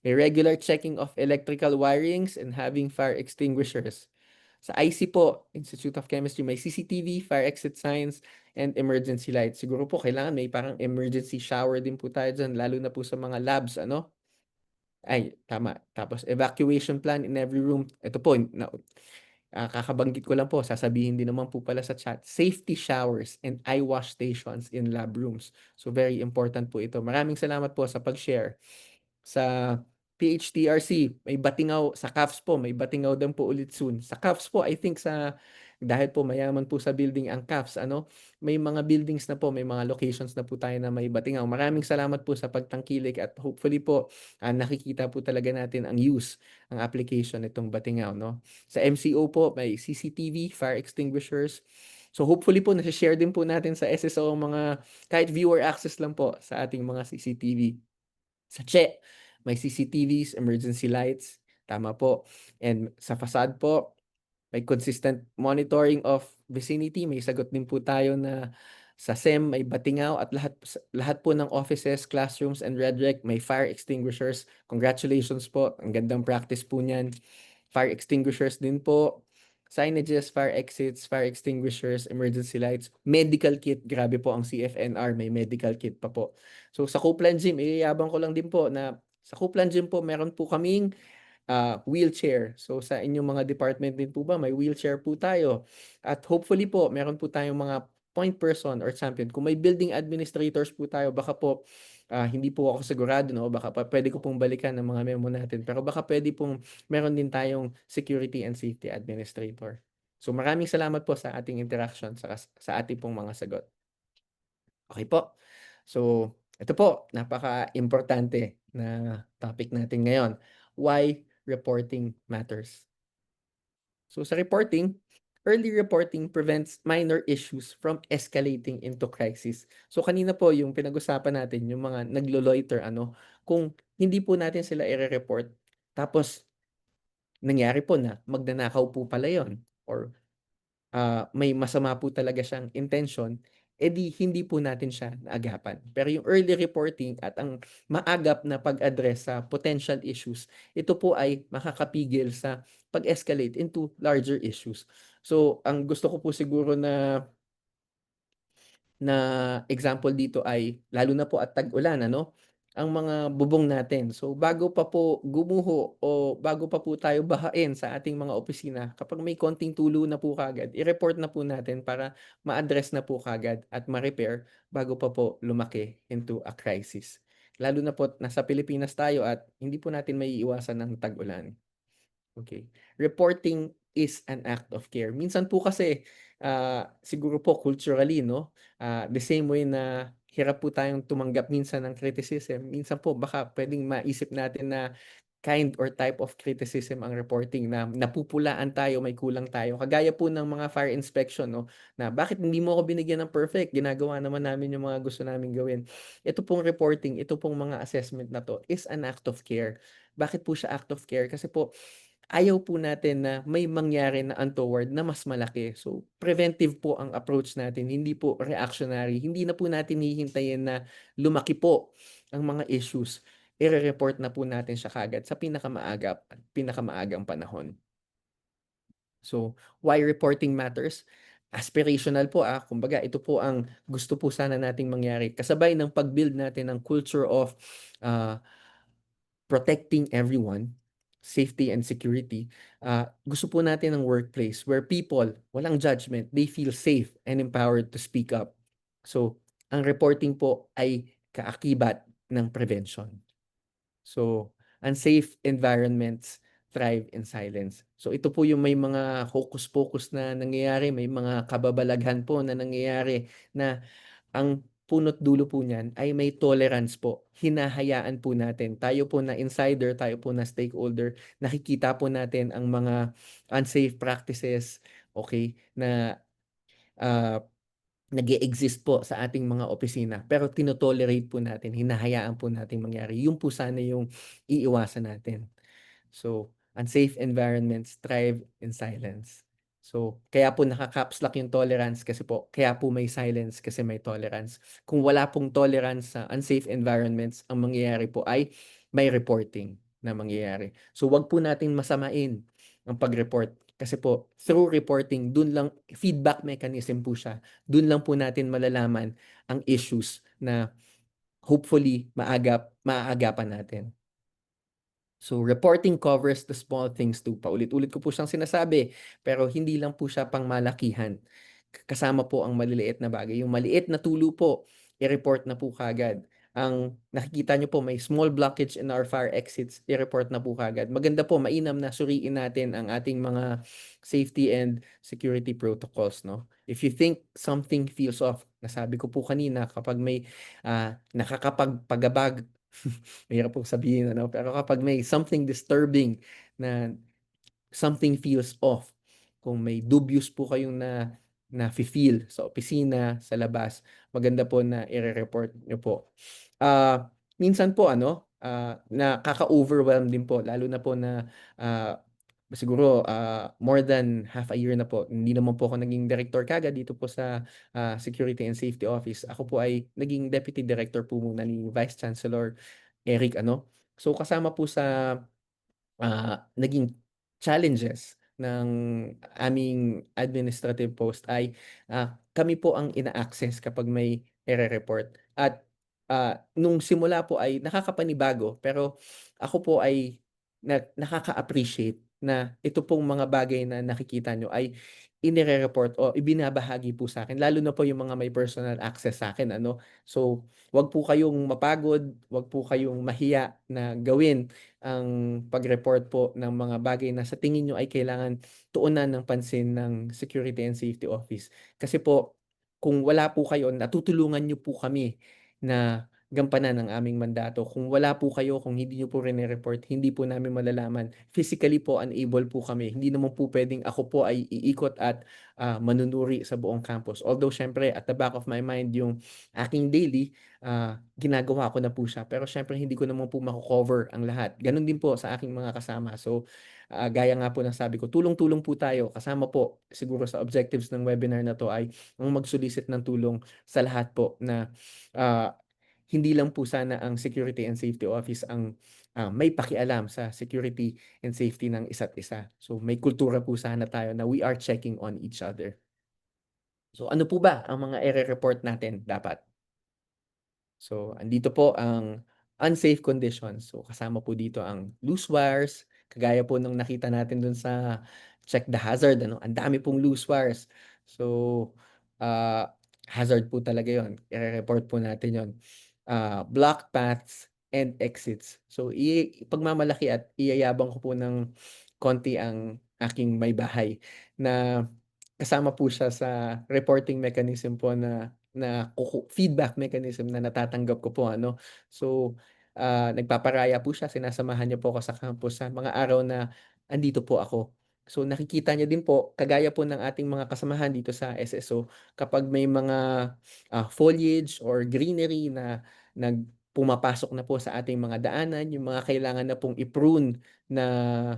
May regular checking of electrical wirings and having fire extinguishers. Sa IC po, Institute of Chemistry, may CCTV, fire exit signs, and emergency lights. Siguro po kailangan may parang emergency shower din po tayo diyan lalo na po sa mga labs ano? Ay tama, tapos evacuation plan in every room. Ito po kakabanggit ko lang po, sasabihin din naman po pala sa chat, safety showers and eye wash stations in lab rooms. So very important po ito. Maraming salamat po sa pag-share. Sa PHTRC may batingaw, sa CAFS po may batingaw din po ulit soon. Sa CAFS po I think dahil po mayaman po sa building ang CAFS ano, may mga buildings na po, may mga locations na po tayo na may batingaw. Maraming salamat po sa pagtangkilik at hopefully po, nakikita po talaga natin ang ang application nitong batingaw 'no. Sa MCO po may CCTV, fire extinguishers. So hopefully po nashi-share din po natin sa SSO ang mga kahit viewer access lang po sa ating mga CCTV. Sa CHE, may CCTVs, emergency lights, tama po. And sa facade po, may consistent monitoring of vicinity. May sagot din po tayo na sa SEM may batingaw at lahat po ng offices, classrooms, and REDREC may fire extinguishers. Congratulations po, ang gandang practice po niyan. Fire extinguishers din po. Signages, fire exits, fire extinguishers, emergency lights, medical kit. Grabe po ang CFNR, may medical kit pa po. So sa Copeland Gym, iyayabang ko lang din po na sa Copeland Gym po meron po kaming wheelchair. So sa inyong mga department din po ba may wheelchair po tayo. At hopefully po meron po tayong mga point person or champion. Kung may building administrators po tayo, baka po hindi po ako sigurado, no? Baka pwede ko pong balikan ng mga memo natin. Pero baka pwede pong meron din tayong security and safety administrator. So maraming salamat po sa ating interaction sa ating pong mga sagot. Okay po. So Ito po, napaka-importante na topic natin ngayon, why reporting matters. So sa reporting, early reporting prevents minor issues from escalating into crisis. So kanina po yung pinag-usapan natin yung mga naglo-loiter ano, kung hindi po natin sila ire-report tapos nangyari po na magnanakaw po pala yun or may masama po talaga siyang intention, edi hindi po natin siya naagapan. Pero yung early reporting at ang maagap na pag-address sa potential issues, ito po ay makakapigil sa pag-escalate into larger issues. So, ang gusto ko po siguro na example dito ay lalo na po at tag-ulan ano, ang mga bubong natin. So bago pa po gumuho o bago pa po tayo bahain sa ating mga opisina, kapag may konting tulo na po kaagad, i-report na po natin para ma-address na po kaagad at ma-repair bago pa po lumaki into a crisis. Lalo na po nasa Pilipinas tayo at hindi po natin maiiwasan ang tag-ulan. Okay. Reporting is an act of care. Minsan po kasi, siguro po culturally 'no, the same way na hirap po tayong tumanggap minsan ng criticism, minsan po baka puwedeng maisip natin na kind or type of criticism ang reporting na napupulaan tayo, may kulang tayo. Kagaya po ng mga fire inspection 'no, na bakit hindi mo ako binigyan ng perfect, ginagawa naman namin yung mga gusto naming gawin. Ito pong reporting, ito pong mga assessment na 'to is an act of care. Bakit po siya act of care? Kasi po ayaw po natin na may mangyari na untoward na mas malaki. So, preventive po ang approach natin, hindi po reactionary. Hindi na po natin hihintayin na lumaki po ang mga issues. Ire-report na po natin siya kaagad sa pinakamaagap at pinakamaagang panahon. So, why reporting matters? Aspirational po, kumbaga ito po ang gusto po sana nating mangyari kasabay ng pag-build natin ng culture of, ah protecting everyone, safety and security, gusto po natin ng workplace where people, walang judgment, they feel safe and empowered to speak up. So, ang reporting po ay kaakibat ng prevention. So, unsafe environments thrive in silence. So, ito po yung may mga hocus-pocus na nangyayari, may mga kababalaghan po na nangyayari na ang punot dulo po niyan ay may tolerance po. Hinahayaan po natin. Tayo po na insider, tayo po na stakeholder, nakikita po natin ang mga unsafe practices, okay, na ah, nag-e-exist po sa ating mga opisina. Pero tino-tolerate po natin, hinahayaan po nating mangyari. Yun po sana yung iiwasan natin. So, unsafe environments thrive in silence. So, kaya po naka-caps lock yung tolerance kasi po kaya po may silence kasi may tolerance. Kung wala pong tolerance sa unsafe environments, ang mangyayari po ay may reporting na mangyayari. So, 'wag po natin masamain ang pag-report kasi po through reporting dun lang feedback mechanism po siya. Dun lang po natin malalaman ang issues na hopefully maaagapan natin. So, reporting covers the small things too. Paulit-ulit ko po siyang sinasabi, pero hindi lang po siya pangmalakihan. Kasama po ang maliliit na bagay. Yung maliit na tulo po, i-report na po kaagad. Ang nakikita nyo po, may small blockage in our fire exits, i-report na po kaagad. Maganda po, mainam na suriin natin ang ating mga safety and security protocols, no? If you think something feels off, nasabi ko po kanina, kapag may nakakapagpagabag mahirap pong sabihin ano, pero kapag may something disturbing na something feels off, kung may dubious po kayong nafi-feel sa opisina, sa labas, maganda po na ire-report niyo po. Minsan po ano, nakaka-overwhelm din po lalo na po na, siguro, more than half a year na po, hindi naman po ako naging director kaagad dito po sa, Security and Safety Office. Ako po ay naging Deputy Director po muna ni Vice Chancellor Eric ano. So kasama po sa naging challenges ng aming administrative post ay, kami po ang ina-access kapag may ire-report at, nung simula po ay nakakapanibago pero ako po ay nakaka-appreciate na ito pong mga bagay na nakikita niyo ay inire-report o ibinabahagi po sa'kin lalo na po yung mga may personal access sa'kin ano. So, 'wag po kayong mapagod, 'wag po kayong mahiya na gawin ang pag-report po ng mga bagay na sa tingin niyo ay kailangan tuunan ng pansin ng Security and Safety Office. Kasi po kung wala po kayo, natutulungan niyo po kami na gampanan ang aming mandato. Kung wala po kayo, kung hindi niyo po rine-report, hindi po namin malalaman. Physically po unable po kami. Hindi naman po puwedeng ako po ay iikot at, manunuri sa buong campus. Although siyempre at the back of my mind yung aking daily, ginagawa ko na po siya. Pero siyempre hindi ko naman po mako-cover ang lahat. Gano'n din po sa aking mga kasama. So, gaya nga po ng sabi ko, tulong-tulong po tayo. Kasama po siguro sa objectives ng webinar na 'to ay ang mag-solicit ng tulong sa lahat po na, ah, hindi lang po sana ang Security and Safety Office ang, may pakialam sa security and safety ng isa't isa. So, may kultura po sana tayo na we are checking on each other. So, ano po ba ang mga ire-report natin dapat? So, andito po ang unsafe conditions. So, kasama po dito ang loose wires, kagaya po nung nakita natin dun sa check the hazard ano, ang dami pong loose wires. So, hazard po talaga yon, ire-report po natin yon. Block paths and exits. So, ipagmamalaki at iyayabang ko po ng konti ang aking may bahay na kasama po siya sa reporting mechanism po na feedback mechanism na natatanggap ko po ano. So, nagpaparaya po siya, sinasamahan niya po ako sa campus sa mga araw na andito po ako. So, nakikita niya din po, kagaya po ng ating mga kasamahan dito sa SSO, kapag may mga, foliage or greenery na pumapasok na po sa ating mga daanan, yung mga kailangan na pong i-prune na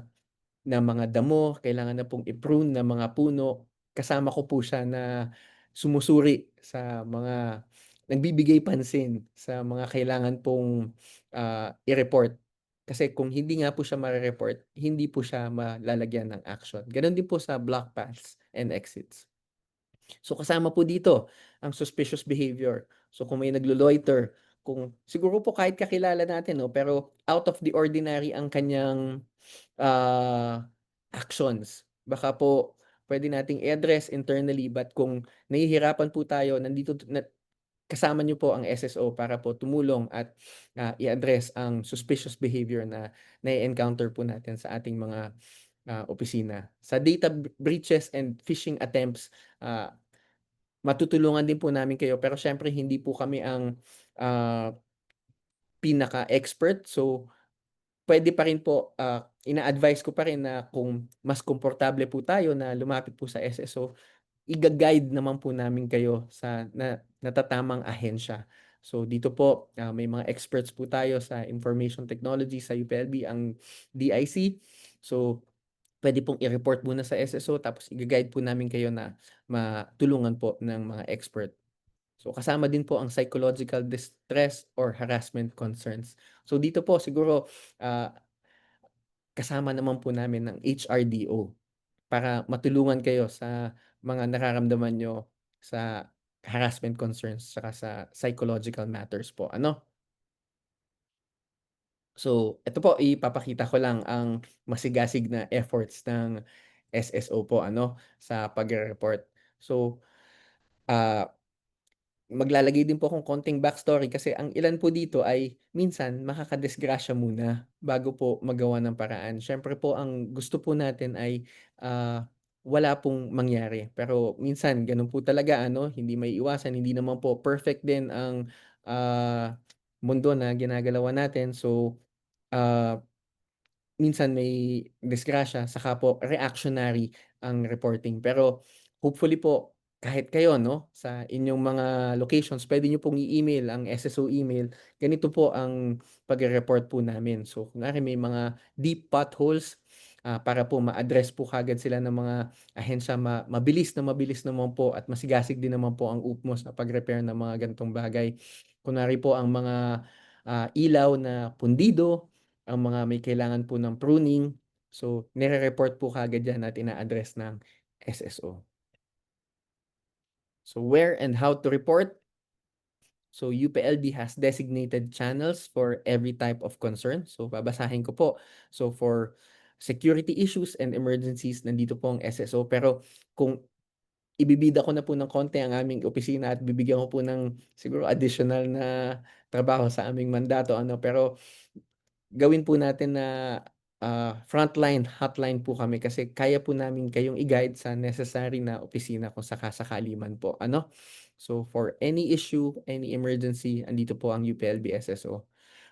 mga damo, kailangan na pong i-prune na mga puno, kasama ko po siya na sumusuri sa mga nagbibigay pansin sa mga kailangan pong, i-report. Kasi kung hindi nga po siya mare-report, hindi po siya malalagyan ng action. Gano'n din po sa block paths and exits. So, kasama po dito ang suspicious behavior. So, kung may naglo-loiter, kung siguro po kahit kakilala natin 'no, pero out of the ordinary ang kanyang actions. Baka po puwede nating i-address internally but kung nahihirapan po tayo nandito na kasama niyo po ang SSO para po tumulong at, i-address ang suspicious behavior na na-e-encounter po natin sa ating mga, opisina. Sa data breaches and phishing attempts, matutulungan din po namin kayo pero siyempre hindi po kami ang, pinaka-expert. So, puwede pa rin po, ina-advice ko pa rin na kung mas komportable po tayo na lumapit po sa SSO, iga-guide naman po namin kayo sa natatamang ahensya. So dito po, may mga experts po tayo sa information technology sa UPLB, ang DIC. So puwede pong i-report muna sa SSO tapos iga-guide po namin kayo na matulungan po ng mga expert. So kasama din po ang psychological distress or harassment concerns. So dito po siguro, ah kasama naman po namin ng HRDO para matulungan kayo sa mga nararamdaman niyo sa harassment concerns tsaka sa psychological matters po, ano. So, eto po ipapakita ko lang ang masigasig na efforts ng SSO po ano, sa pagre-report. So, ah maglalagay din po akong konting backstory kasi ang ilan po dito ay minsan makakadisgrasya muna bago po magawa ng paraan. Siyempre po ang gusto po natin ay, wala pong mangyari. Pero minsan gano'n po talaga ano, hindi maiiwasan, hindi naman po perfect din ang, mundo na ginagalawan natin. So, ah minsan may disgrasya saka po reactionary ang reporting. Pero hopefully po kahit kayo 'no, sa inyong mga locations puwede niyo pong i-email ang SSO email, ganito po ang pagre-report po namin. So kunwari may mga deep potholes, para po ma-address po kaagad sila ng mga ahensya, mabilis naman po at masigasig din naman po ang UPMO sa pag-repair ng mga ganitong bagay. Kunwari po ang mga, ilaw na pundido, ang mga may kailangan po ng pruning, so nire-report po kaagad yan at ina-address ng SSO. So where and how to report? So UPLB has designated channels for every type of concern. So babasahin ko po. So for security issues and emergencies, nandito po ang SSO. Pero kung ibibida ko na po ng konti ang aming opisina at bibigyan ko po ng siguro additional na trabaho sa aming mandato ano, pero gawin po natin na frontline hotline po kami kasi kaya po namin kayong i-guide sa necessary na opisina kung sakasakali man po, ano. So, for any issue, any emergency, andito po ang UPLB SSO.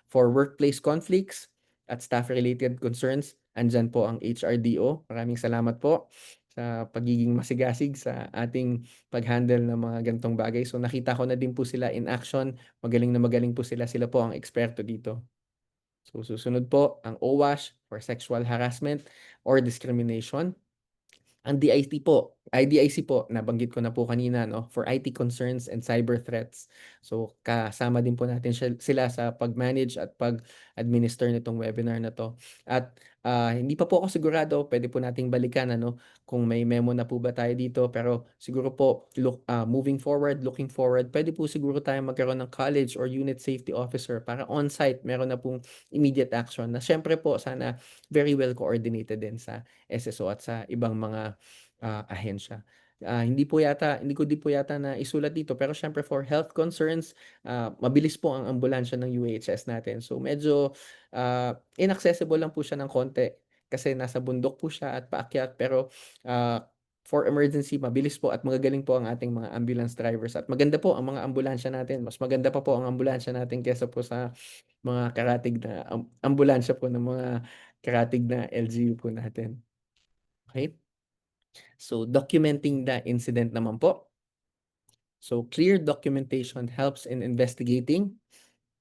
For workplace conflicts at staff-related concerns, andyan po ang HRDO. Maraming salamat po sa pagiging masigasig sa ating pag-handle ng mga ganitong bagay. So, nakita ko na din po sila in action. Magaling na magaling po sila. Sila po ang eksperto dito. So, susunod po ang OWASH for sexual harassment or discrimination. Ang IDIC po, nabanggit ko na po kanina, 'no, for IT concerns and cyber threats. So, kasama din po natin sila sa pag-manage at pag-administer nitong webinar na 'to. At, hindi pa po ako sigurado, puwede po nating balikan ano, kung may memo na po ba tayo dito. Pero siguro po moving forward, looking forward, puwede po siguro tayong magkaroon ng college or unit safety officer para on-site meron na pong immediate action na siyempre po sana very well coordinated din sa SSO at sa ibang mga ahensya. Hindi ko din po yata naisulat dito pero siyempre for health concerns, mabilis po ang ambulansya ng UHS natin. So medyo, inaccessible lang po siya ng konti kasi nasa bundok po siya at paakyat pero, for emergency mabilis po at magagaling po ang ating mga ambulance drivers at maganda po ang mga ambulansya natin. Mas maganda pa po ang ambulansya natin kaysa po sa mga karatig na ambulansya po ng mga karatig na LGU po natin. Okay. So, documenting the incident naman po. So, clear documentation helps in investigating,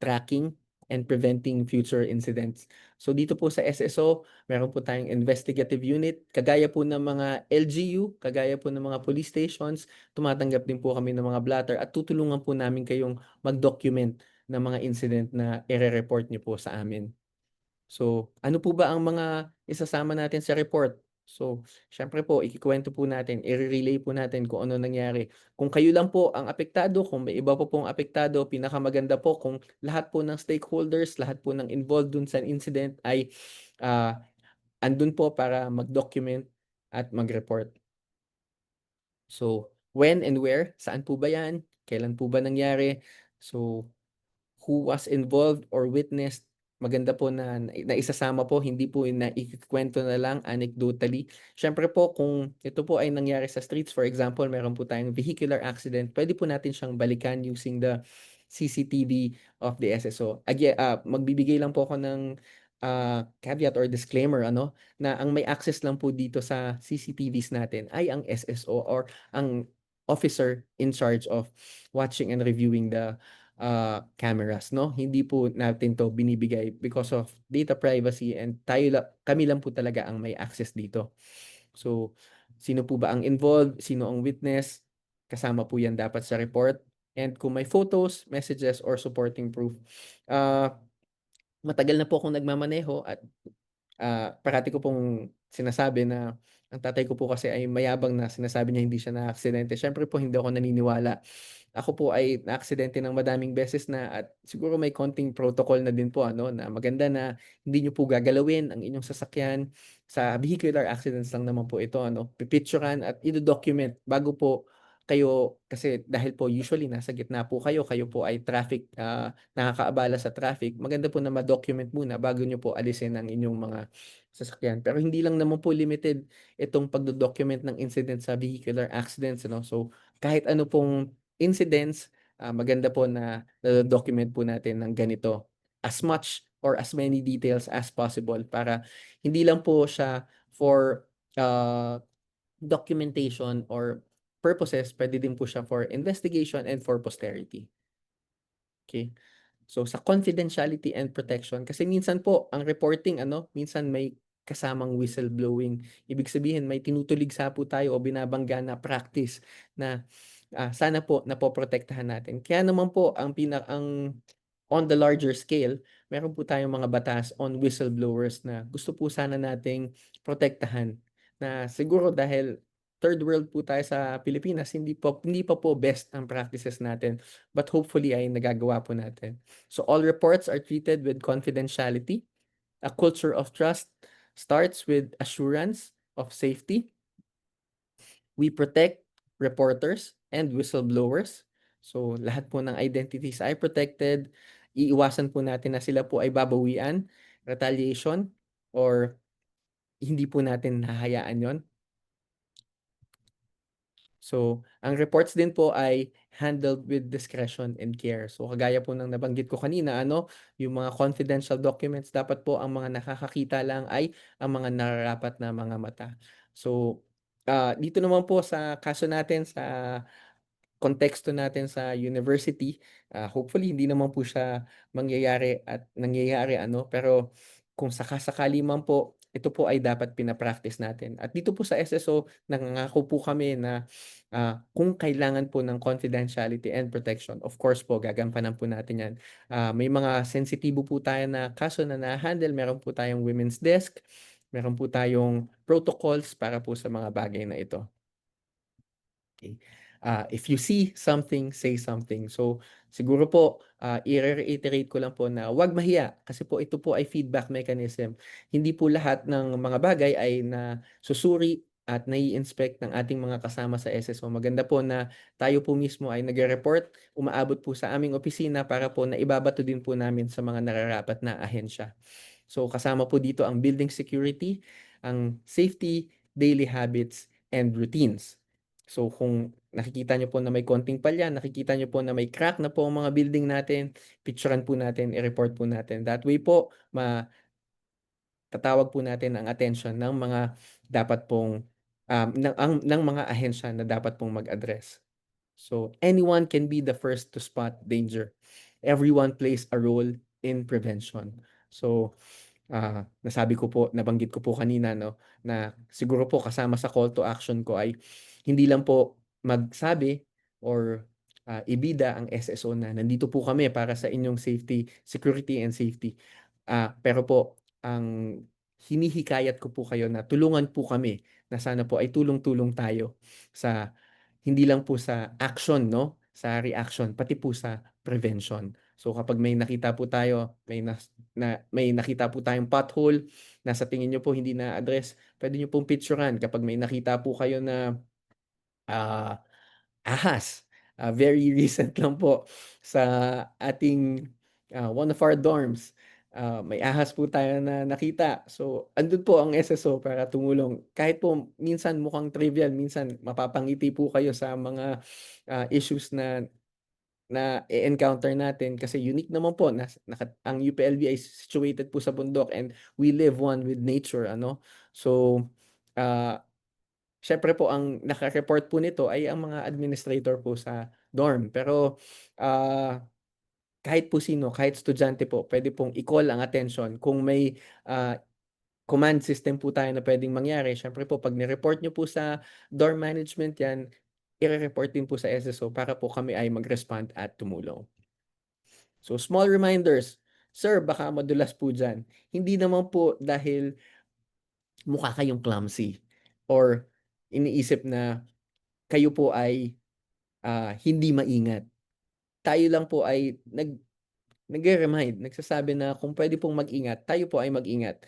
tracking, and preventing future incidents. So, dito po sa SSO, meron po tayong investigative unit. Kagaya po ng mga LGU, kagaya po ng mga police stations, tumatanggap din po kami ng mga blotter at tutulungan po namin kayong mag-document ng mga incident na ire-report niyo po sa amin. So, ano po ba ang mga isasama natin sa report? So, siyempre po ikukuwento po natin, ire-relay po natin kung ano nangyari. Kung kayo lang po ang apektado, kung may iba pa pong apektado, pinakamaganda po kung lahat po ng stakeholders, lahat po ng involved dun sa incident ay, ah, andun po para mag-document at mag-report. So, when and where, saan po ba 'yan? Kailan po ba nangyari? So, who was involved or witnessed, maganda po na naisasama po, hindi po naikukuwento na lang anecdotally. Siyempre po kung ito po ay nangyari sa streets, for example, meron po tayong vehicular accident, puwede po natin siyang balikan using the CCTV of the SSO. Magbibigay lang po ako ng, caveat or disclaimer ano, na ang may access lang po dito sa CCTVs natin ay ang SSO or ang officer in charge of watching and reviewing the cameras 'no. Hindi po natin 'to binibigay because of data privacy and kami lang po talaga ang may access dito. So, sino po ba ang involved, sino ang witness, kasama po 'yan dapat sa report and kung may photos, messages or supporting proof. Ah, Matagal na po akong nagmamaneho at parati ko pong sinasabi na ang tatay ko po kasi ay mayabang na sinasabi niya hindi siya naaksidente. Siyempre po hindi ako naniniwala. Ako po ay naaksidente ng madaming beses na at siguro may konting protocol na din po ano, na maganda na hindi niyo po gagalawin ang inyong sasakyan. Sa vehicular accidents lang naman po ito ano, pipicturan at ido-document bago po kayo kasi dahil po usually nasa gitna po kayo, kayo po ay traffic, nakakaabala sa traffic, maganda po na ma-document muna bago niyo po alisin ang inyong mga sasakyan. Pero hindi lang naman po limited itong pagdo-document ng incident sa vehicular accidents ano. So, kahit ano pong incidents, maganda po na nado-document po natin ng ganito, as much or as many details as possible para hindi lang po siya for, documentation or purposes, puwede din po siya for investigation and for posterity. Okay. So, sa confidentiality and protection kasi minsan po ang reporting ano, minsan may kasamang whistleblowing. Ibig sabihin may tinutuligsa po tayo o binabangga na practice na, sana po napoprotektahan natin. Kaya naman po ang on the larger scale, meron po tayong mga batas on whistleblowers na gusto po sana nating protektahan. Na siguro dahil third world po tayo sa Pilipinas, hindi pa po best ang practices natin, but hopefully ay nagagawa po natin. So all reports are treated with confidentiality. A culture of trust starts with assurance of safety. We protect reporters and whistleblowers. So, lahat po ng identities ay protected. Iiwasan po natin na sila po ay babawian, retaliation. or hindi po natin hahayaan 'yon. So, ang reports din po ay handled with discretion and care. So, kagaya po ng nabanggit ko kanina ano, yung mga confidential documents dapat po ang mga nakakakita lang ay ang mga nararapat na mga mata. So, dito naman po sa kaso natin sa konteksto natin sa university, hopefully hindi naman po siya mangyayari at nangyayari ano, pero kung saka-sakali man po, ito po ay dapat pina-practice natin. At dito po sa SSO, nangangako po kami na, kung kailangan po ng confidentiality and protection, of course po gagampanan po natin 'yan. May mga sensitibo po tayo na kaso na naha-handle, meron po tayong women's desk, meron po tayong protocols para po sa mga bagay na ito. Okay. If you see something, say something. So, siguro po, i-reiterate ko lang po na huwag mahiya kasi po ito po ay feedback mechanism. Hindi po lahat ng mga bagay ay nasusuri at nai-inspect ng ating mga kasama sa SSO. Maganda po na tayo po mismo ay nagre-report, umaabot po sa aming opisina para po naibabato din po namin sa mga nararapat na ahensya. So kasama po dito ang building security, ang safety, daily habits, and routines. So kung nakikita niyo po na may konting palya, nakikita niyo po na may crack na po ang mga building natin, picturean po natin, i-report po natin. That way po, matatawag po natin ang attention ng mga dapat pong ng mga ahensya na dapat pong mag-address. So anyone can be the first to spot danger. Everyone plays a role in prevention. So nasabi ko po, nabanggit ko po kanina 'no, na siguro po kasama sa call to action ko ay hindi lang po magsabi or, ibida ang SSO na nandito po kami para sa inyong safety, security and safety. Pero po ang hinihikayat ko po kayo na tulungan po kami na sana po ay tulong-tulong tayo sa hindi lang po sa action 'no, sa reaction, pati po sa prevention. So kapag may nakita po tayo, may nakita po tayong pothole na sa tingin niyo po hindi na-address, puwede niyo pong picturan. Kapag may nakita po kayo na, ah, ahas, very recent lang po sa ating, one of our dorms, may ahas po tayo na nakita. So, andun po ang SSO para tumulong. Kahit po minsan mukhang trivial, minsan mapapangiti po kayo sa mga, issues na na-e-encounter natin kasi unique naman po ang UPLB ay situated po sa bundok and we live one with nature ano. So, ah, siyempre po ang naka-report po nito ay ang mga administrator po sa dorm. Pero, kahit po sino, kahit estudyante po puwede pong i-call ang attention kung may, command system po tayo na puwedeng mangyari. Siyempre po 'pag ni-report niyo po sa dorm management 'yan, ire-report din po sa SSO para po kami ay mag-respond at tumulong. So, small reminders, "Sir, baka madulas po diyan." Hindi naman po dahil mukha kayong clumsy or iniisip na kayo po ay, hindi maingat. Tayo lang po ay nagre-remind, nagsasabi na kung puwede pong mag-ingat, tayo po ay mag-ingat.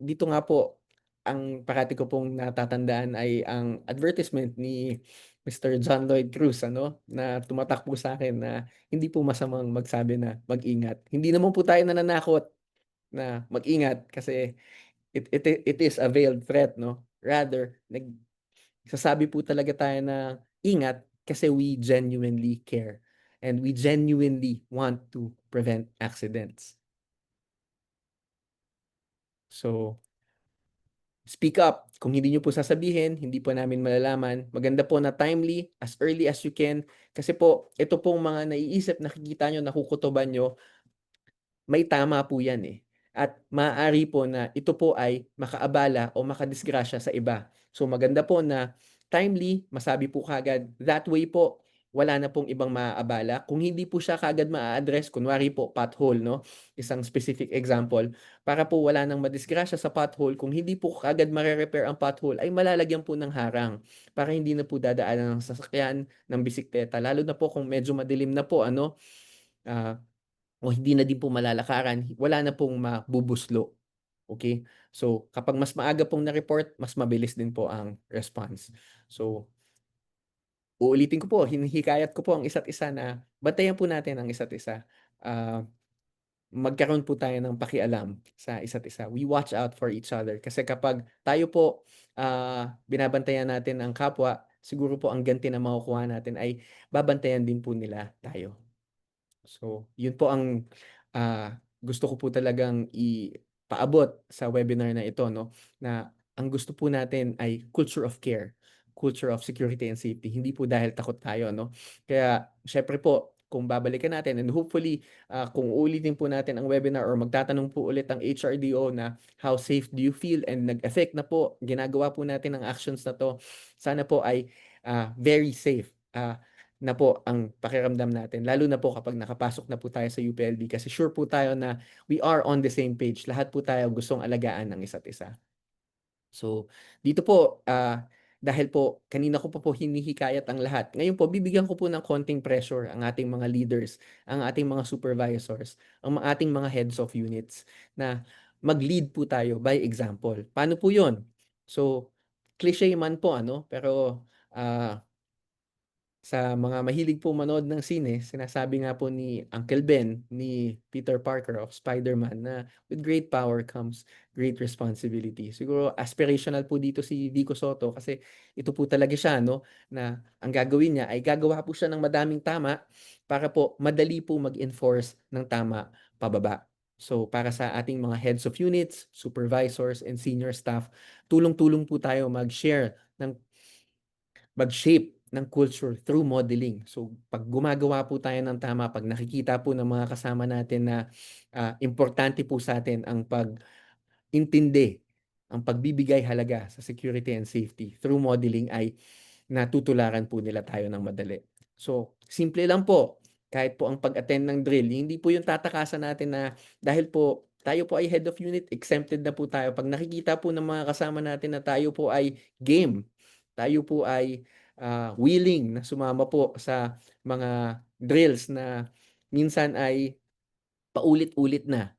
Dito nga po, ang parati ko pong natatandaan ay ang advertisement ni Mr. John Lloyd Cruz ano, na tumatak po sa'kin na hindi po masamang magsabi na mag-ingat. Hindi naman po tayo nananakot na mag-ingat kasi it is a veiled threat 'no. Rather, nagsasabi po talaga tayo na ingat kasi we genuinely care and we genuinely want to prevent accidents. So, speak up. Kung hindi niyo po sasabihin, hindi po namin malalaman. Maganda po na timely, as early as you can. Kasi po, ito pong mga naiisip, nakikita niyo, nakukutuban niyo, may tama po yan, eh, at maaari po na ito po ay makaabala o makadisgrasya sa iba. So maganda po na timely, masabi po kaagad, that way po wala na pong ibang maaabala. Kung hindi po siya kaagad maa-address, kunwari po pothole 'no, isang specific example, para po wala ng madisgrasya sa pothole, kung hindi po kaagad mare-repair ang pothole ay malalagyan po ng harang para hindi na po dadaanan ng sasakyan, ng bisikleta, lalo na po kung medyo madilim na po ano, ah o hindi na din po malalakaran, wala na pong mabubuslo, okey? So, kapag mas maaga pong na-report, mas mabilis din po ang response. So, uulitin ko po, hinihikayat ko po ang isa't isa na bantayan po natin ang isa't isa. Ah magkaroon po tayo ng pakialam sa isa't isa. We watch out for each other kasi kapag tayo po, binabantayan natin ang kapwa, siguro po ang ganti na makukuha natin ay babantayan din po nila tayo. So, yun po ang, gusto ko po talagang ipaabot sa webinar na ito 'no, na ang gusto po natin ay culture of care, culture of security and safety, hindi po dahil takot tayo 'no. Kaya siyempre po kung babalikan natin and hopefully, kung uulitin po natin ang webinar or magtatanong po ulit ang HRDO na, "How safe do you feel?" and nag-effect na po, ginagawa po natin ang actions na 'to, sana po ay, very safe, na po ang pakiramdam natin lalo na po kapag nakapasok na po tayo sa UPLB kasi sure po tayo na we are on the same page. Lahat po tayo gustong alagaan ng isa't isa. So, dito po, dahil po kanina ko pa po hinihikayat ang lahat, ngayon po bibigyan ko po ng konting pressure ang ating mga leaders, ang ating mga supervisors, ang ating mga heads of units na mag-lead po tayo by example. Paano po 'yun? So, cliche man po ano, pero, sa mga mahilig po manood ng sine, sinasabi nga po ni Uncle Ben, ni Peter Parker of Spider-Man na, "With great power comes great responsibility." Siguro aspirational po dito si Vico Soto kasi ito po talaga siya 'no, na ang gagawin niya ay gagawa po siya ng madaming tama para po madali po mag-enforce ng tama pababa. So, para sa ating mga heads of units, supervisors, and senior staff, tulong-tulong po tayo mag-shape ng culture through modeling. So, 'pag gumagawa po tayo ng tama, 'pag nakikita po ng mga kasama natin na, importante po sa'tin ang pag-intindi, ang pagbibigay halaga sa security and safety through modeling ay natutularan po nila tayo ng madali. So, simple lang po, kahit po ang pag-attend ng drill, hindi po yung tatakasan natin na dahil po tayo po ay head of unit, exempted na po tayo. 'Pag nakikita po ng mga kasama natin na tayo po ay game, tayo po ay, willing na sumama po sa mga drills na minsan ay paulit-ulit na.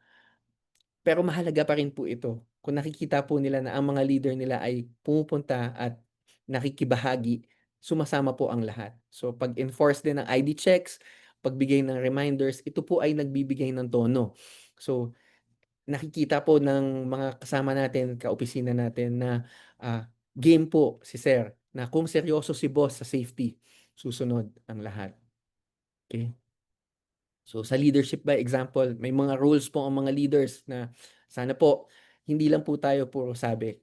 Pero mahalaga pa rin po ito kung nakikita po nila na ang mga leader nila ay pumupunta at nakikibahagi, sumasama po ang lahat. So, pag-enforce din ng ID checks, pagbigay ng reminders, ito po ay nagbibigay ng tono. So, nakikita po ng mga kasama natin, kaopisina natin na, game po si sir, na kung seryoso si boss sa safety, susunod ang lahat, okey? So, sa leadership by example, may mga rules po ang mga leaders na sana po hindi lang po tayo puro sabi.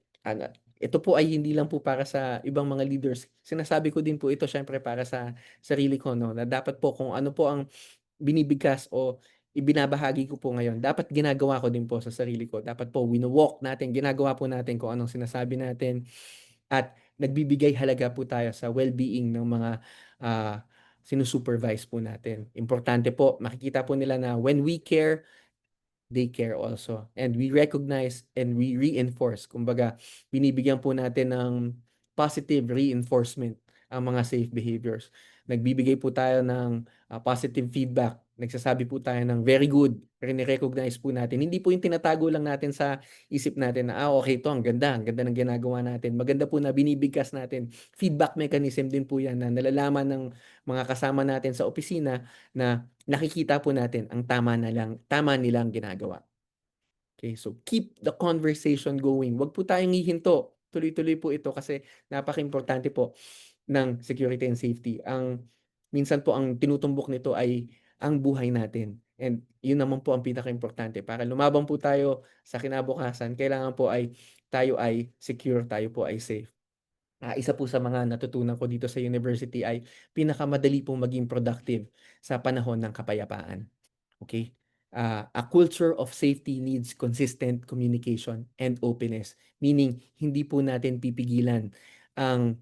Ito po ay hindi lang po para sa ibang mga leaders. Sinasabi ko din po ito siyempre para sa sarili ko 'no, na dapat po kung ano po ang binibigkas o ibinabahagi ko po ngayon, dapat ginagawa ko din po sa sarili ko. Dapat po wino-walk natin, ginagawa po natin kung anong sinasabi natin at nagbibigay halaga po tayo sa well-being ng mga, ah, sinu-supervise po natin. Importante po makikita po nila na when we care, they care also. And we recognize and we reinforce. Kumbaga, binibigyan po natin ng positive reinforcement ang mga safe behaviors. Nagbibigay po tayo ng positive feedback. Nagsasabi po tayo ng very good. Rine-recognize po natin. Hindi po yung tinatago lang natin sa isip natin na, okay to, ang ganda ng ginagawa natin. Maganda po na binibigkas natin. Feedback mechanism din po yan na nalalaman ng mga kasama natin sa opisina na nakikita po natin ang tama nilang ginagawa. Okay, so keep the conversation going. Wag po tayong hihinto. Tuloy-tuloy po ito kasi napakaimportante po ng security and safety. Minsan po ang tinutumbok nito ay ang buhay natin and yun naman po ang pinakaimportante. Para lumaban po tayo sa kinabukasan, kailangan po ay tayo ay secure, tayo po ay safe. Isa po sa mga natutunan ko dito sa university ay pinakamadali pong maging productive sa panahon ng kapayapaan. Okay? A culture of safety needs consistent communication and openness. Meaning, hindi po natin pipigilan ang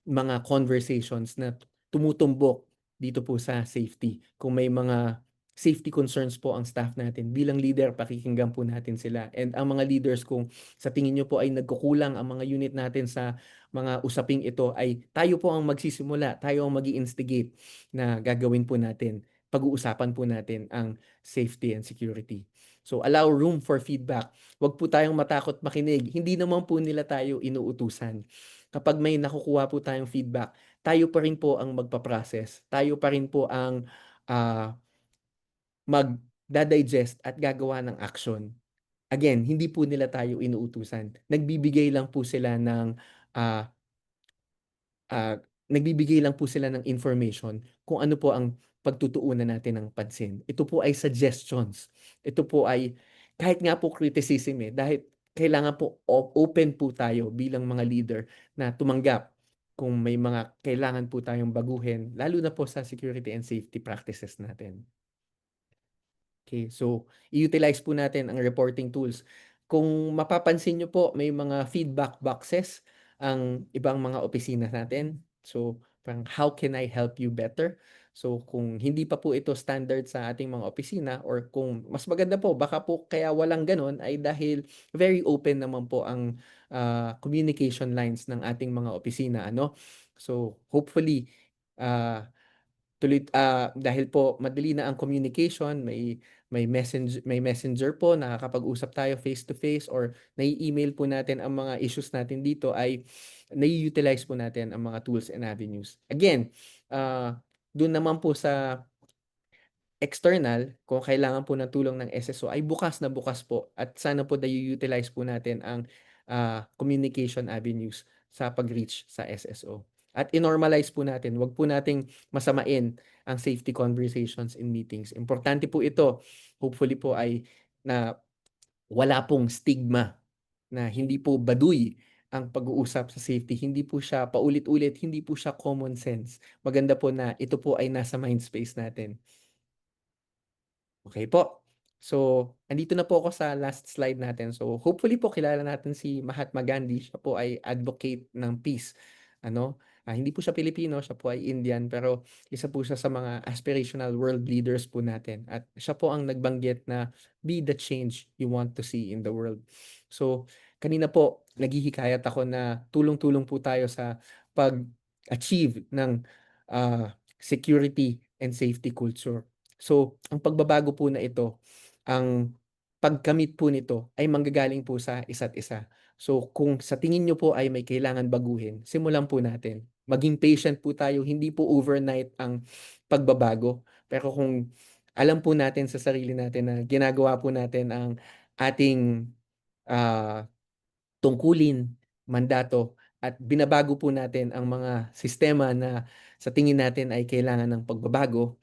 mga conversations na tumutumbok dito po sa safety. Kung may mga safety concerns po ang staff natin, bilang leader, pakikinggan po natin sila. And ang mga leaders, kung sa tingin nyo po ay nagkukulang ang mga unit natin sa mga usaping ito, ay tayo po ang magsisimula, tayo ang mag-i-instigate na gagawin po natin. Pag-uusapan po natin ang safety and security. So allow room for feedback. Huwag po tayong matakot makinig. Hindi naman po nila tayo inuutusan. Kapag may nakukuha po tayong feedback, tayo pa rin po ang magpa-process. Tayo pa rin po ang, ah, at gagawa ng action. Again, hindi po nila tayo inuutusan. Nagbibigay lang po sila ng, ah, nagbibigay lang po sila ng information kung ano po ang pagtutuunan natin ng pansin. Ito po ay suggestions. Ito po ay kahit nga po criticism, dahil kailangan po open po tayo bilang mga leader na tumanggap kung may mga kailangan po tayong baguhin, lalo na po sa security and safety practices natin. Okay, so i-utilize po natin ang reporting tools. Kung mapapansin niyo po, may mga feedback boxes ang ibang mga opisina natin. So, parang how can I help you better? So, kung hindi pa po ito standard sa ating mga opisina or kung mas maganda po, baka po kaya walang gano'n ay dahil very open naman po ang communication lines ng ating mga opisina, ano? So, hopefully, ah dahil po madali na ang communication, may messenger po, nakakapag-usap tayo face to face or nai-email po natin ang mga issues natin dito, ay nai-utilize po natin ang mga tools and avenues. Again, dun naman po sa external, kung kailangan po ng tulong ng SSO ay bukas na bukas po at sana po nayu-utilize po natin ang, communication avenues sa pag-reach sa SSO. At i-normalize po natin, 'wag po nating masamain ang safety conversations in meetings. Importante po ito, hopefully po ay na wala pong stigma, na hindi po baduy ang pag-uusap sa safety, hindi po siya paulit-ulit, hindi po siya common sense. Maganda po na ito po ay nasa mind space natin. Okay po. So, andito na po ako sa last slide natin. So, hopefully po kilala natin si Mahatma Gandhi. Siya po ay advocate ng peace. Ano, hindi po siya Pilipino, siya po ay Indian, pero isa po siya sa mga aspirational world leaders po natin. At siya po ang nagbanggit na be the change you want to see in the world. So, kanina po naghihikayat ako na tulong-tulong po tayo sa pag-achieve ng security and safety culture. So, ang pagbabago po na ito, ang pagkamit po nito ay manggagaling po sa isa't isa. So, kung sa tingin niyo po ay may kailangan baguhin, simulan po natin. Maging patient po tayo, hindi po overnight ang pagbabago. Pero kung alam po natin sa sarili natin na ginagawa po natin ang ating, ah tungkulin, mandato at binabago po natin ang mga sistema na sa tingin natin ay kailangan ng pagbabago.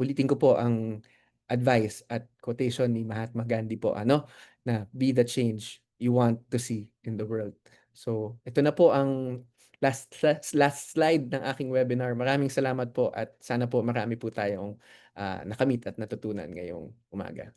Ulitin ko po ang advice at quotation ni Mahatma Gandhi po, ano, na be the change you want to see in the world. So, ito na po ang last slide ng aking webinar. Maraming salamat po at sana po marami po tayong nakamit at natutunan ngayong umaga.